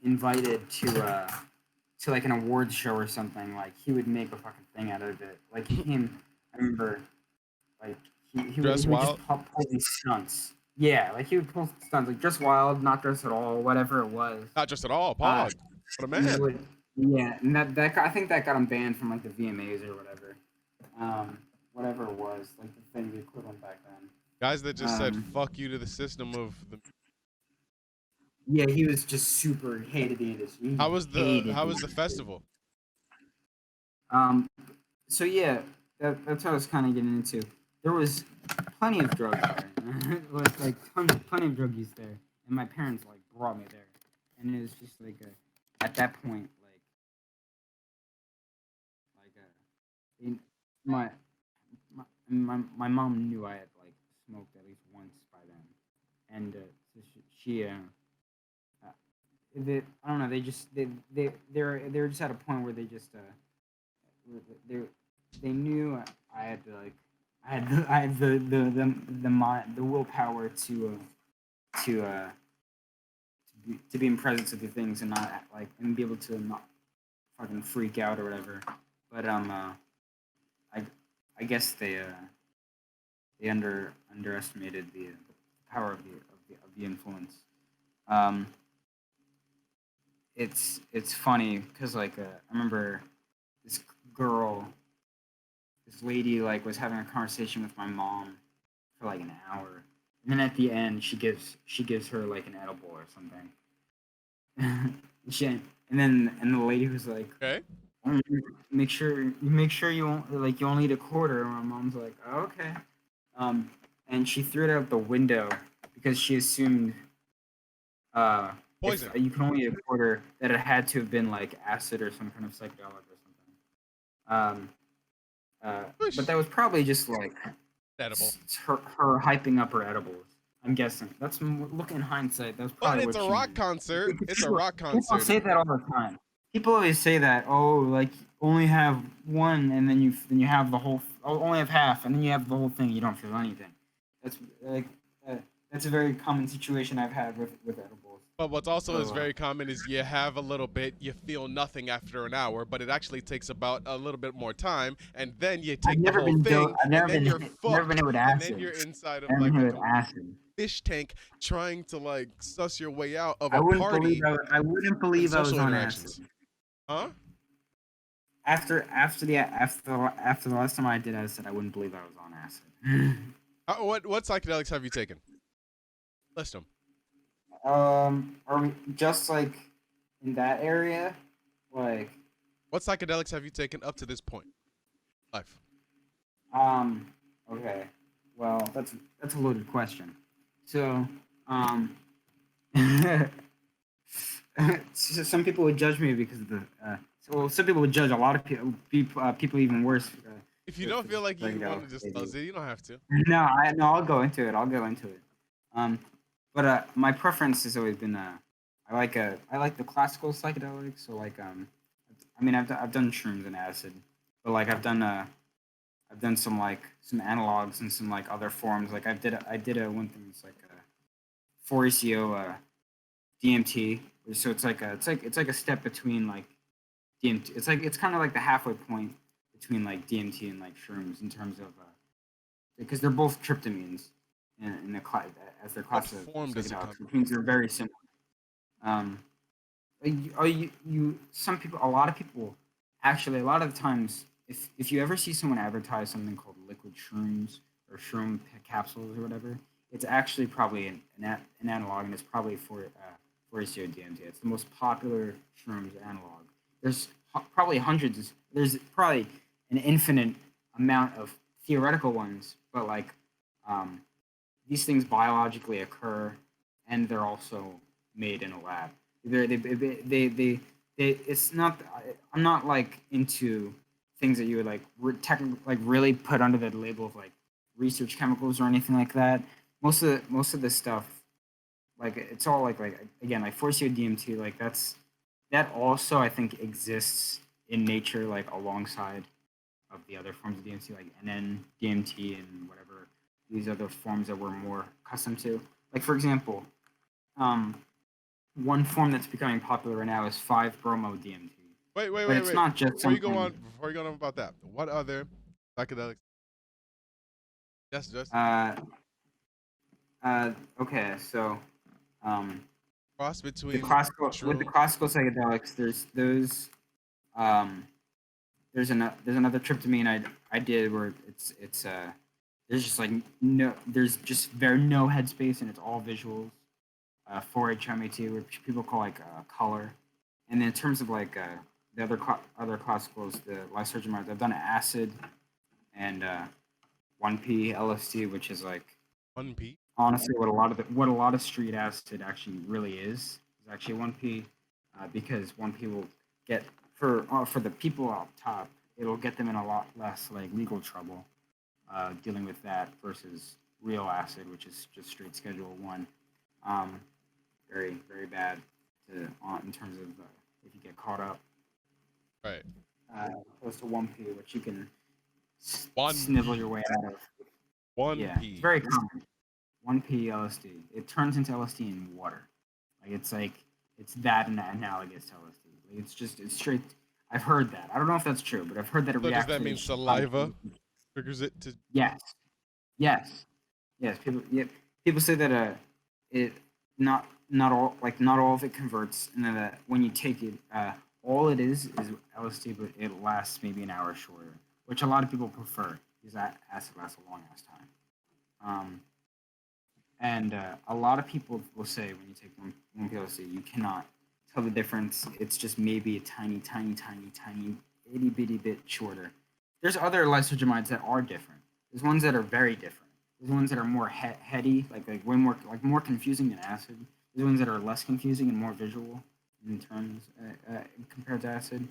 invited to like an awards show or something, like he would make a fucking thing out of it. Like him, I remember, like Dress he would just Wild? pull these stunts. Yeah, like he would pull stunts, like dress wild, not dress at all, whatever it was. Not just at all. Uh, Pog. What a he man. would, yeah, and I think that got him banned from like the VMAs or whatever, whatever it was, like the thing, the equivalent back then. Guys that just said Um, fuck you to the system of the. yeah, he was just super hated the industry. He hated How the was the industry. festival? Um, so yeah, that's what I was kind of getting into. There was plenty of drugs there. It was like plenty of drug use there, and my parents like brought me there, and it was just like at that point like in, my, my mom knew I had like smoked at least once by then, and so she I don't know, they just they were just at a point where they just they they knew I had to like I had the mind the willpower to to be in presence of the things and not like and be able to not fucking freak out or whatever. But I I guess they underestimated the power of the influence. Um, it's funny because like I remember this girl, this lady like was having a conversation with my mom for like an hour, and then at the end she gives her like an edible or something. she and and the lady was like, Okay. "Mm, make sure you won't, like you only eat a quarter." And my mom's like, oh, "Okay," um, and she threw it out the window because she assumed if Poison. you can only eat a quarter, that it had to have been like acid or some kind of psychedelic or something. Um, but Whoosh. that was probably just like Edible. her hyping up her edibles. I'm guessing. Look in hindsight. That's But probably it's what a she rock meant. concert. Because It's a people, rock people concert. say that all the time. People always say that. Oh, like only have one, and then you have the whole. Oh, only have half, and then you have the whole thing. You don't feel anything. That's like uh, that's a very common situation I've had with edibles. But what's also is So very common is you have a little bit, you feel nothing after an hour, but it actually takes about a little bit more time, and then you I've take the never whole been thing, I've and never then been you're never been fucked, hit with and then acid. you're inside of Never been like a hit with acid. fish tank trying to like suss your way out of I a wouldn't believe party I wouldn't and believe I was social on acid. interactions. Huh? After the last time I did acid, I wouldn't believe I was on acid. What psychedelics have you taken? List them. Are we just like in that area? Like, What psychedelics have you taken up to this point? Life. um, okay. Well, that's a loaded question. So, um, so some people would judge me because of the. Well, some people would judge a lot of people even worse. If you don't For feel like you want to psychedelics. discuss it, you don't have to. No, I'll go into it. I'll go into it. Um, but my preference has always been I like the classical psychedelics. So like I mean I've done shrooms and acid, but like I've done some analogs and some like other forms. Like I did a one thing that's like a 4-ECO DMT. So it's like a step between like DMT. It's kind of like the halfway point between like DMT and like shrooms in terms of because they're both tryptamines in the as their What class of form does it come psychedelics, which means they're very similar. Um, some people, a lot of people, actually, a lot of the times, if you ever see someone advertise something called liquid shrooms or capsules or whatever, it's actually probably an analog, and it's probably for ACO DMT. It's the most popular shrooms analog. There's probably hundreds. There's probably an infinite amount of theoretical ones, but like um, these things biologically occur, and they're also made in a lab. It's not. I'm not like into things that you would like like really put under the label of like research chemicals or anything like that. Most of this stuff, like it's all like again like 4-CO DMT, like that also I think exists in nature like alongside of the other forms of DMT, like NN, DMT, and whatever these other forms that we're more accustomed to. Like for example, um, one form that's becoming popular right now is 5-bromo DMT, but it's Wait. not just something. Before you go on about that, what other psychedelics? Yes, just Uh, okay, so um, cross the between classical with the shroom. classical psychedelics, there's those. Um, there's another tryptamine I did where there's just like there's just very no headspace and it's all visuals. 4-HMAT, which people call like color. And then in terms of like the other classicals, the lysergamide, I've done acid and 1P LSD, which is like 1P. honestly what a lot of street acid actually really is actually 1P, because 1P will get for the people up top, it'll get them in a lot less like legal trouble dealing with that versus real acid, which is just straight Schedule 1. Um, very bad in terms of if you get caught up. Right. Opposed to 1P, which you can One snivel P. your way out of. One Yeah, it's P. very common. 1P LSD. It turns into LSD in water. Like it's that and analogous to LSD. Like it's straight. I've heard that. I don't know if that's true, but I've heard that it So does reacts that to mean H2. saliva triggers it to? Yes, yes, yes. People say that it not all of it converts, and then that when you take it, all it is LSD, but it lasts maybe an hour shorter, which a lot of people prefer because that acid lasts a long ass time. And a lot of people will say when you take one LSD, you cannot tell the difference. It's just maybe a tiny, itty bitty bit shorter. There's other lysergamides that are different. There's ones that are very different. There's ones that are more heady, like way more like more confusing than acid. There's ones that are less confusing and more visual in terms compared to acid.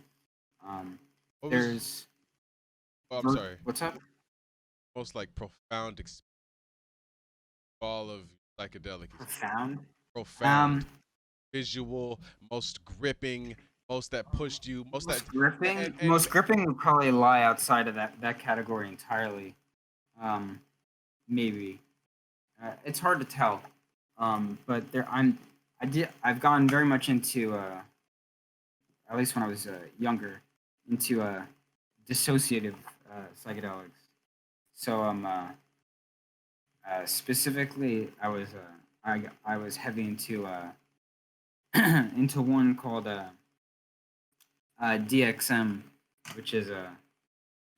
Um, What was? there's Oh, I'm sorry. what's up? Most like profound all of psychedelic Profound. profound, visual, most gripping, most that pushed you, most that and Most gripping would probably lie outside of that category entirely. Um, Maybe it's hard to tell. But I've gone very much into at least when I was younger into dissociative psychedelics. So specifically I was heavy into into one called DXM, which is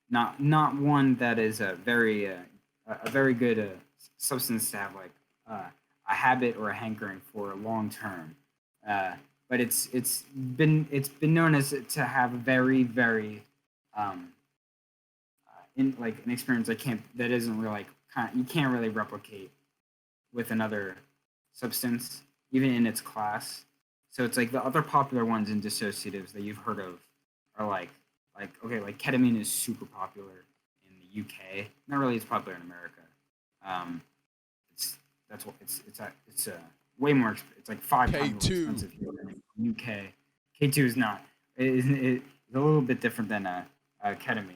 not one that is a very good substance to have like a habit or a hankering for long term. But it's been known as to have a very um, in like an experience that isn't really like you can't really replicate with another substance, even in its class. So it's like the other popular ones in dissociatives that you've heard of are like okay, like ketamine is super popular in the UK. Not really as popular in America. Um, it's that's what it's way more. It's like 5 times more K2. expensive here in the UK. K2 is not. It's a little bit different than ketamine.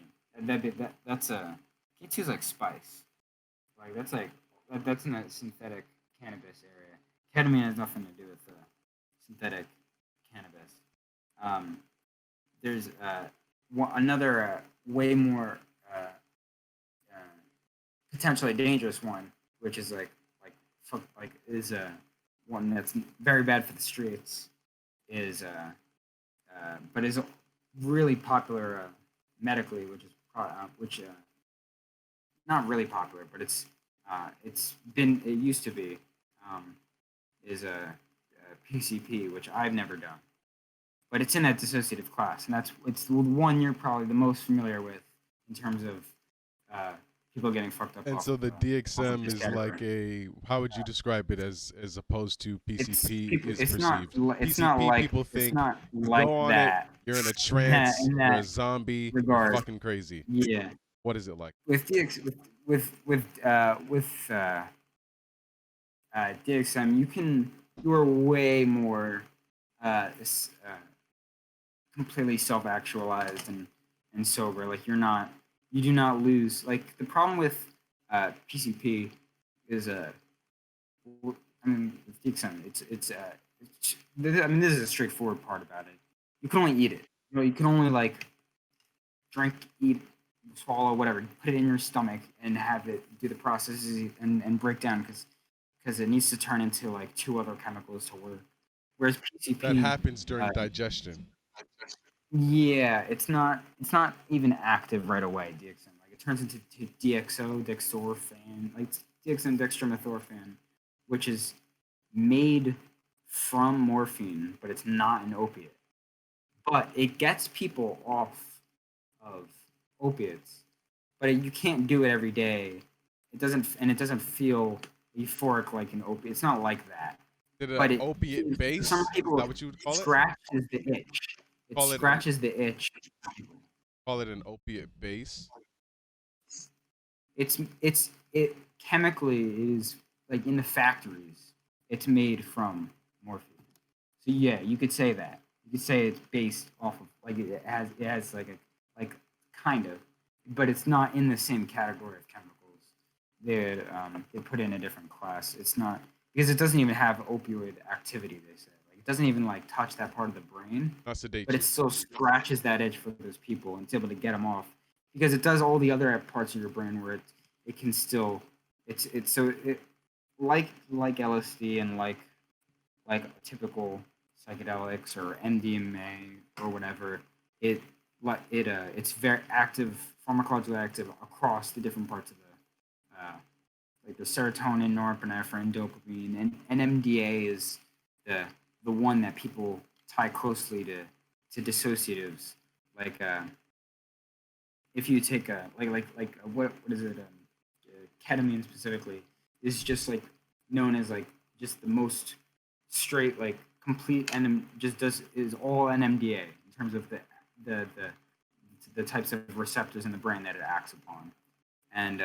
That's a K2 is like spice. Like that's in a synthetic cannabis area. Ketamine has nothing to do with synthetic cannabis. Um, there's another way more uh, potentially dangerous one, which is is one that's very bad for the streets. Is but is really popular medically, which not really popular, but it used to be um, is a PCP, which I've never done, but it's in that dissociative class, and it's the one you're probably the most familiar with in terms of people getting fucked up And off so the off of DXM this is like category. how would you describe it as opposed to It's PCP people. is perceived? It's not PCP like people it's think not you like go on it, that you're in a trance, in you're a that zombie, you're regard. fucking crazy. Yeah, What is it like? with DX with DXM, you are way more completely self-actualized and sober. Like you do not lose. Like the problem with PCP is I mean with DXM, I mean this is a straightforward part about it. You can only eat it. You can only like drink, eat, swallow, whatever, put it in your stomach and have it do the processes and break down because it needs to turn into like two other chemicals to work. Whereas That PCP, happens during uh, digestion. yeah, it's not even active right away. DXM like it turns into DXO, dextrorphan, like DXM dextromethorphan, which is made from morphine, but it's not an opiate. But it gets people off of opiates, but you can't do it every day. It doesn't feel euphoric like an opiate. It's not like that. Did it But opiate for some base? Is people, that what you would it call it? scratches the itch. It Call it an scratches the itch. call it an opiate base? It chemically is like in the factories. It's made from morphine. So yeah, you could say that. You could say it's based off of like it has like a like kind of, but it's not in the same category of chemicals. They put in a different class. It's not because it doesn't even have opioid activity. They say like it doesn't even like touch that part of the brain, Not sedate but it you. still scratches that itch for those people and it's able to get them off because it does all the other parts of your brain where it can still it's so it like LSD and like typical psychedelics or MDMA or whatever, it's very active, pharmacologically active across the different parts of like the serotonin, norepinephrine, dopamine, and NMDA is the one that people tie closely to dissociatives. Like if you take what is it? Ketamine specifically is just like known as like just the most straight like complete just does is all NMDA in terms of the the types of receptors in the brain that it acts upon, and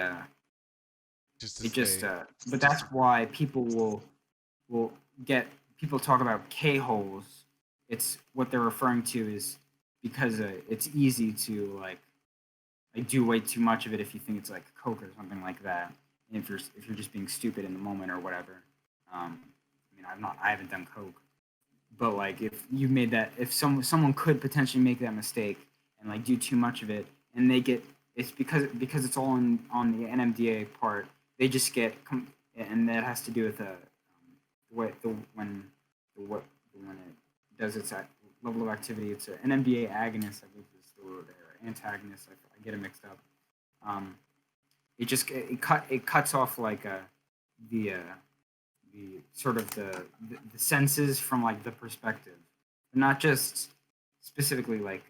Just to it just say, but that's why people will get people talk about K-holes. It's what they're referring to is because it's easy to like do way too much of it if you think it's like coke or something like that. And if you're just being stupid in the moment or whatever. I mean, I haven't done coke, but like if you made that, if someone could potentially make that mistake and like do too much of it, and they get it's because it's all on the NMDA part, they just get and that has to do with when it does its level of activity. It's an NMDA agonist, I believe is the word, or antagonist. I get it mixed up. It cuts off like the sort of the senses from like the perspective, not just specifically like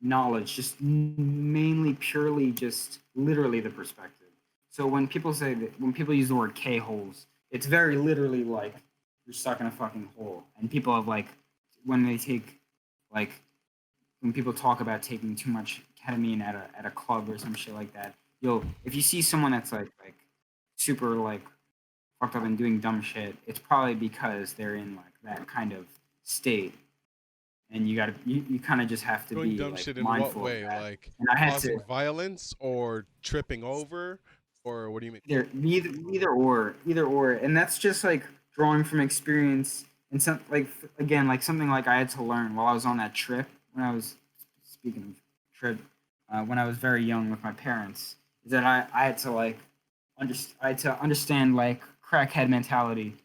knowledge, just mainly purely just literally the perspective. So when people use the word K-holes, it's very literally like you're stuck in a fucking hole. And people have like when they take like when people talk about taking too much ketamine at a club or some shit like that, if you see someone that's like super like fucked up and doing dumb shit, it's probably because they're in like that kind of state. And you kind of just have to doing be dumb like shit in what mindful of way? that. Like And I had causing to violence or tripping over, or what do you mean? either or, and that's just like drawing from experience and some like again like something like I had to learn while I was on that trip when I was speaking of trip when I was very young with my parents is that I had to like I had to understand like crackhead mentality,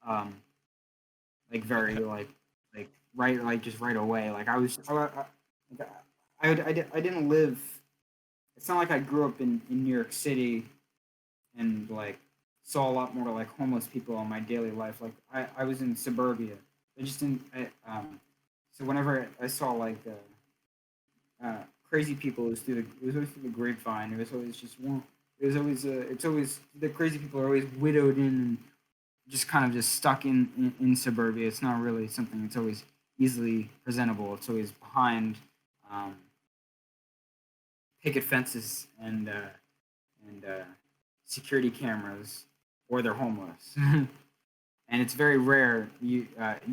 like very like right like just right away. Like I didn't live. It's not like I grew up in New York City and like saw a lot more like homeless people in my daily life. Like I was in suburbia. I just didn't. So whenever I saw like crazy people, it was always through the grapevine. It was always just one. It was always it's always the crazy people are always widowed in and just kind of just stuck in suburbia. It's not really something that's always easily presentable. It's always behind picket fences and security cameras, or they're homeless. And it's very rare you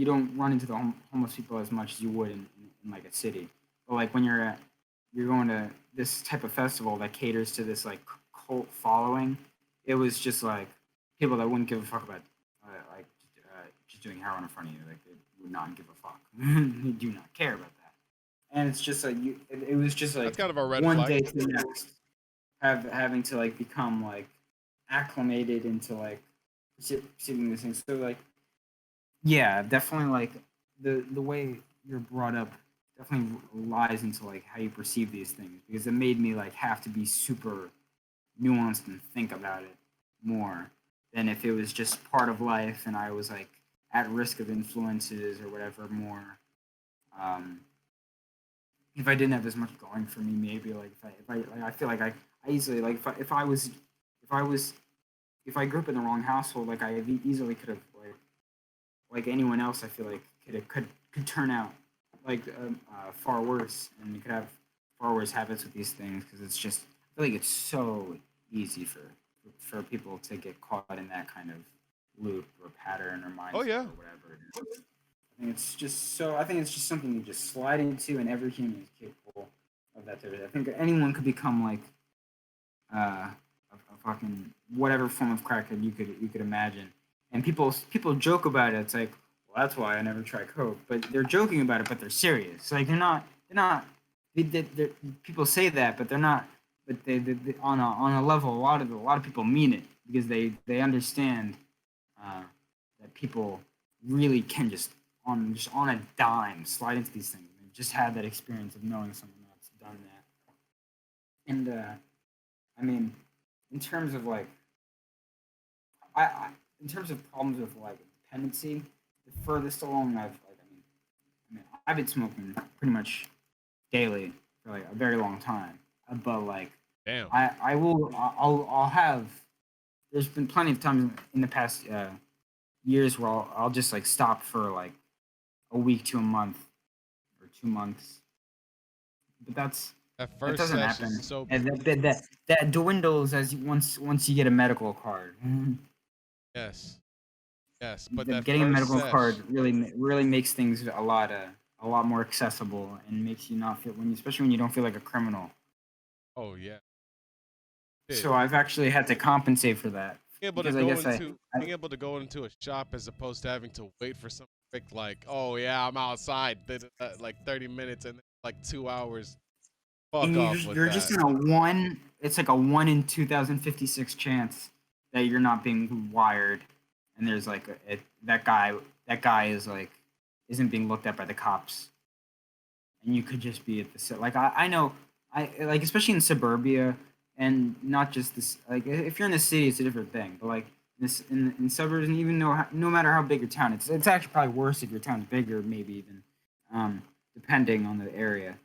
don't run into the homeless people as much as you would in like a city. But like when you're going to this type of festival that caters to this like cult following, it was just like people that wouldn't give a fuck about just doing heroin in front of you. Like they would not give a fuck. They do not care about that. And it's just like it was just like That's kind of a red one flag. day to the next having to like become like acclimated into like receiving these things. So like yeah, definitely like the way you're brought up definitely lies into like how you perceive these things, because it made me like have to be super nuanced and think about it more than if it was just part of life and I was like at risk of influences or whatever more. If I didn't have as much going for me, maybe like I feel like I easily like if I grew up in the wrong household, like I easily could have like anyone else, I feel like could turn out like far worse, and you could have far worse habits with these things, because it's just I feel like it's so easy for people to get caught in that kind of loop or pattern or mindset Oh yeah. or whatever it is. I think it's just something you just slide into, and every human is capable of that. I think anyone could become like a fucking whatever form of crackhead you could imagine. And people joke about it. It's like, well, that's why I never try coke. But they're joking about it, but they're serious. Like they're not. People say that, but they're not. But they on a level, a lot of people mean it, because they understand that people really can just on a dime slide into these things. They've just had that experience of knowing someone that's done that. And I mean, in terms of like, in terms of problems with like dependency, the furthest along I've I've been smoking pretty much daily for like a very long time. But like Damn. I'll have. There's been plenty of times in the past years where I'll just like stop for like a week to a month or 2 months. But That that first doesn't session happen. is so And that dwindles as once you get a medical card. yes. Yes, but that Getting a first medical card sesh. really makes things a lot more accessible and makes you not feel especially when you don't feel like a criminal. Oh yeah. Shit. So I've actually had to compensate for that because I guess Being able to go into a shop as opposed to having to wait for some quick like, oh yeah, I'm outside like 30 minutes and like 2 hours. Fuck and off with you're just that. in a one. It's like a 1 in 2056 chance that you're not being wired, and there's like that guy is like isn't being looked at by the cops, and you could just be at the like I know I like especially in suburbia and not just this like if you're in the city it's a different thing, but like this in suburbs and even no matter how big your town it's actually probably worse if your town's bigger maybe even depending on the area.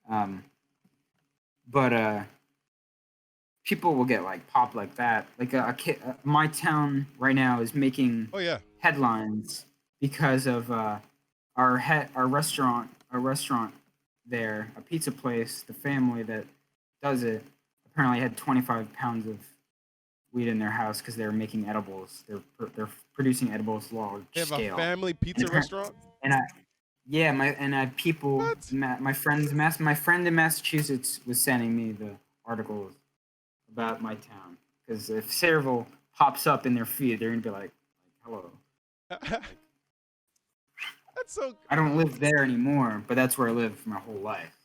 Um, but people will get like popped like that. Like a kid, my town right now is making Oh yeah. headlines because of our restaurant there, a pizza place. The family that does it apparently had 25 pounds of weed in their house because they were making edibles. They're producing edibles large They have a scale. family pizza restaurant? And I yeah, I people, What? my friend in Massachusetts was sending me the articles about my town because if Sayreville pops up in their feed, they're gonna be like hello. That's so I don't live there anymore, but that's where I lived for my whole life.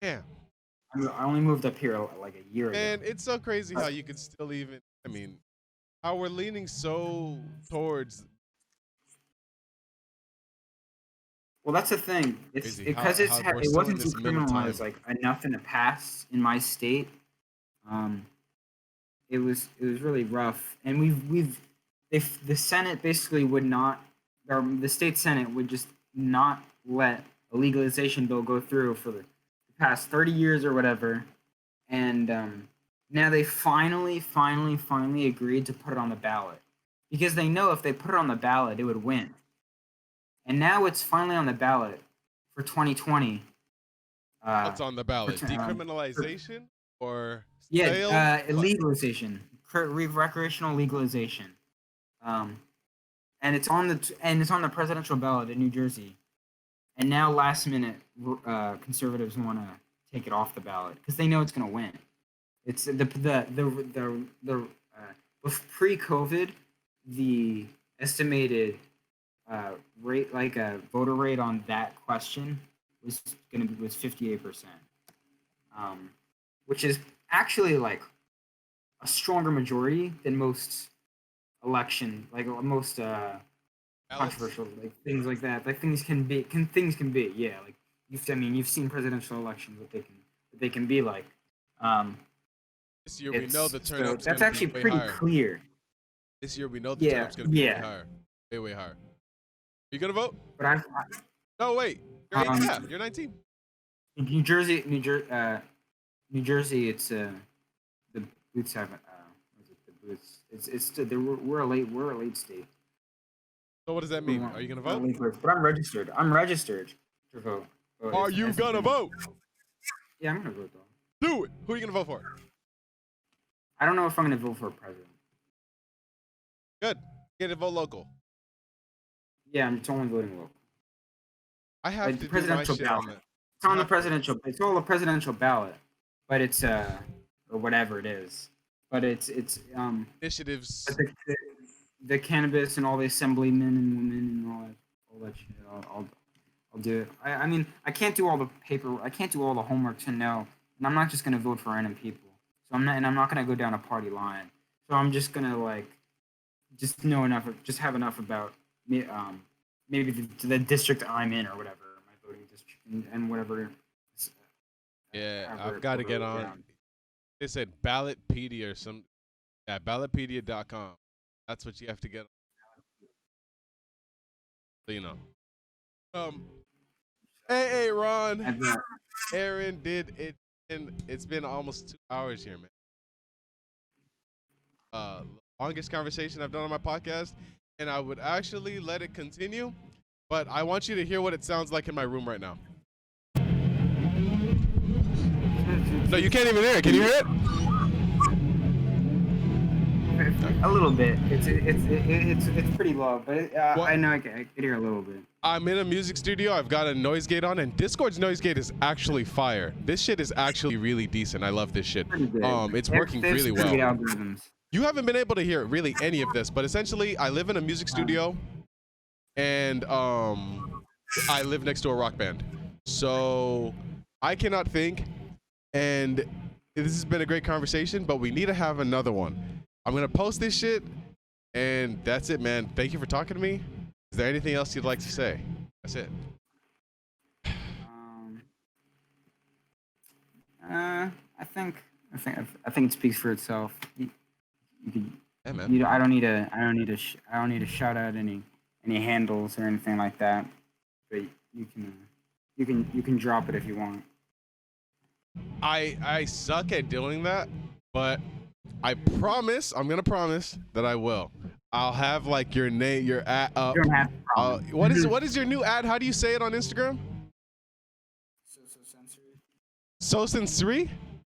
damn. I only moved up here like a year ago. Man, it's so crazy how you can still even I mean, how we're leaning so towards Well, that's the thing. It's crazy because how we're it still in wasn't too this middle criminalized time. like enough in the past in my state. Um, it was really rough, and we've if the Senate basically would not, or the state Senate would just not let a legalization bill go through for the past 30 years or whatever, and now they finally agreed to put it on the ballot because they know if they put it on the ballot, it would win. And now it's finally on the ballot for 2020. What's on the ballot? For Decriminalization or sale? yeah, What? legalization, recreational legalization, um, and it's on the presidential ballot in New Jersey. And now, last minute, conservatives want to take it off the ballot because they know it's going to win. It's pre-COVID, the estimated rate, like a voter rate on that question, was 58%, which is actually like a stronger majority than most like most Ballots? controversial like things like that. Like things can be yeah. Like you've seen presidential elections what they can be like. Um, This year we know it's the so turnout's that's gonna be actually way pretty higher. clear. This year we know the Yeah, turnout's gonna be way yeah. higher. Way, way higher. You gonna vote? But No, wait. Yeah, you're 19. New Jersey, New Jersey, it's the booths have what is it, the booths. We're a late state. So what does that mean? Are you gonna vote? But I'm registered. I'm registered to vote. Oh, Are it's you S&P. gonna vote? Yeah, I'm gonna vote though. Do it. Who are you gonna vote for? I don't know if I'm gonna vote for a president. Good. Get to vote local. Yeah, I'm only voting local. I have Like to the do my presidential shit ballot. on that. It's on the presidential. It's all a presidential ballot, but it's or whatever it is. But it's Initiatives. but the cannabis and all the assemblymen and women and all that shit. I'll do it. I mean I can't do all the paper. I can't do all the homework to know, and I'm not just gonna vote for random people. So I'm not gonna go down a party line. So I'm just gonna like just know enough, just have enough about me, maybe the district I'm in or whatever, my voting district and whatever. Yeah, However I've got to it get goes on. down. They said Ballotpedia or some. Yeah, ballotpedia.com. That's what you have to get. So, you know. Um, hey, Ron. I bet. Aaron did it, and it's been almost 2 hours here, man. Longest conversation I've done on my podcast, and I would actually let it continue, but I want you to hear what it sounds like in my room right now. No, you can't even hear it. Can you hear it? A little bit. It's pretty low, but I know I can hear a little bit. I'm in a music studio. I've got a noise gate on, and Discord's noise gate is actually fire. This shit is actually really decent. I love this shit. It's working really well. Algorithms. You haven't been able to hear really any of this, but essentially, I live in a music studio, and I live next to a rock band. So I cannot think, and this has been a great conversation, but we need to have another one. I'm gonna post this shit, and that's it, man. Thank you for talking to me. Is there anything else you'd like to say? That's it. I think it speaks for itself. You could, Yeah, man. I don't need to shout out any handles or anything like that. But you can drop it if you want. I suck at doing that, but I'm gonna promise that I will. I'll have like your name, your ad up. You don't have to promise. What is your new ad? How do you say it on Instagram? So sensory?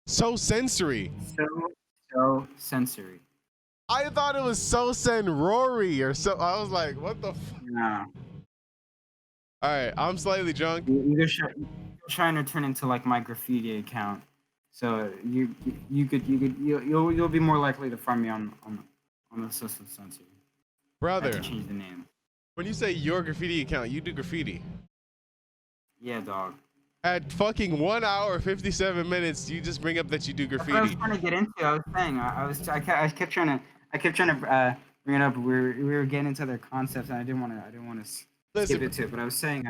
So sensory. So sensory. I thought it was so senrory or so. I was like, what the No. All right, I'm slightly drunk. You're trying to turn into like my graffiti account. So you'll be more likely to find me on the social sensory. Brother, I have to change the name. when you say your graffiti account, you do graffiti. Yeah, dog. At fucking 1 hour 57 minutes, you just bring up that you do That's what I was graffiti. trying to get into. I was saying I kept trying to bring it up. We were getting into their concepts, and I didn't want to skip Listen, it to it. But I was saying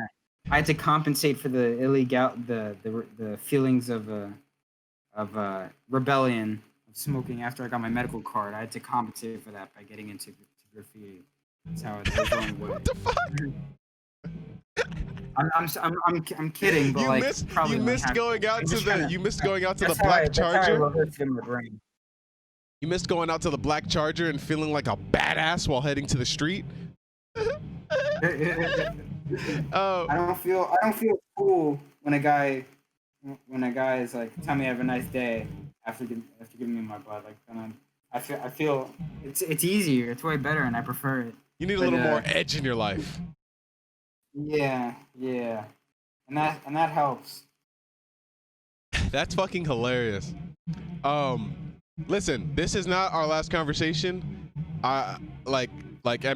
I had to compensate for the the feelings of rebellion of smoking after I got my medical card. I had to compensate for that by getting into graffiti. That's how it was going. what the fuck? I'm kidding, but You missed going out to the Black That's how I Charger. rehearsed in my brain. You missed going out to the Black Charger and feeling like a badass while heading to the street. I don't feel cool when a guy is like, tell me have a nice day after giving me my blood. Like, then I feel it's easier. It's way better, and I prefer it. You need a little more edge in your life. Yeah, and that helps. That's fucking hilarious. Listen, this is not our last conversation. I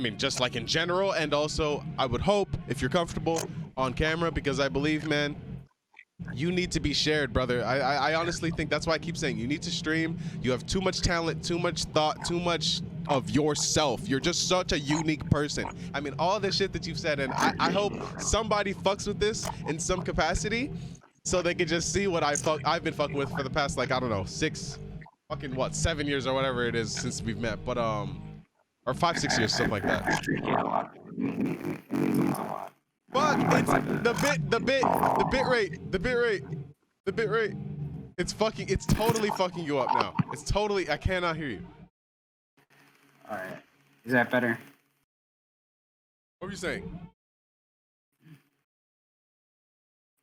mean, just like in general, and also I would hope if you're comfortable on camera, because I believe, man, you need to be shared, brother. I honestly think that's why I keep saying you need to stream. You have too much talent, too much thought, too much of yourself. You're just such a unique person. I mean, all the shit that you've said, and I hope somebody fucks with this in some capacity so they can just see what I've been fucking with for the past, like, I don't know, 7 years or whatever it is since we've met, but or 5, 6 years, something like that. Fuck, it's the bit rate. It's totally fucking you up now. I cannot hear you. All right, is that better? What were you saying?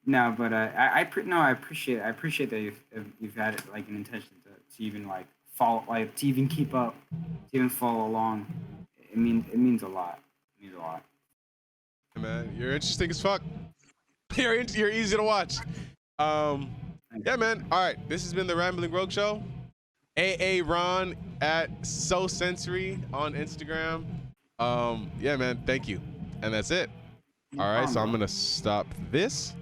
No, but I appreciate that you've had it like an intention to even like follow, like to even keep up, to even follow along. It means a lot. It means a lot. Hey man, you're interesting as fuck. You're easy to watch. Yeah, man. All right, this has been the Rambling Rogue Show. Ron at So Sensory on Instagram. Yeah, man. Thank you, and that's it. All right, so I'm gonna stop this.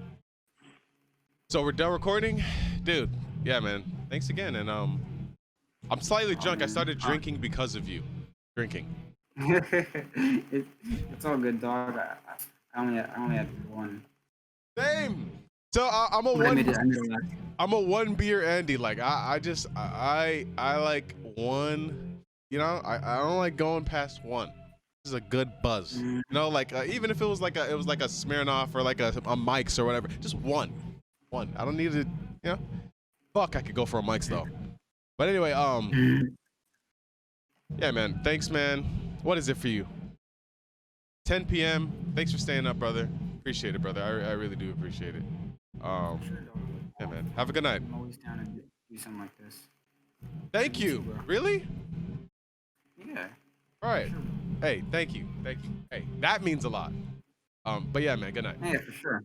So we're done recording, dude. Yeah, man. Thanks again, and I'm slightly drunk. I started drinking because of you. Drinking. It's all good, dog. I only had one. Same. So I'm a one beer Andy. Like I like one. You know, I don't like going past one. is a good buzz. You know, like even if it was like a Smirnoff or like a Mike's or whatever, just one. I don't need to, you know. Fuck, I could go for a Mike's though. But anyway, yeah, man. Thanks, man. What is it for you? 10 p.m. Thanks for staying up, brother. Appreciate it, brother. I really do appreciate it. Sure, dog. Yeah, man. Have a good night. I'm always down to do something like this. Thank You you. too, bro. Really? Yeah. All right. Sure. Hey, thank you. Hey, that means a lot. But yeah, man. Good night. Yeah, for sure.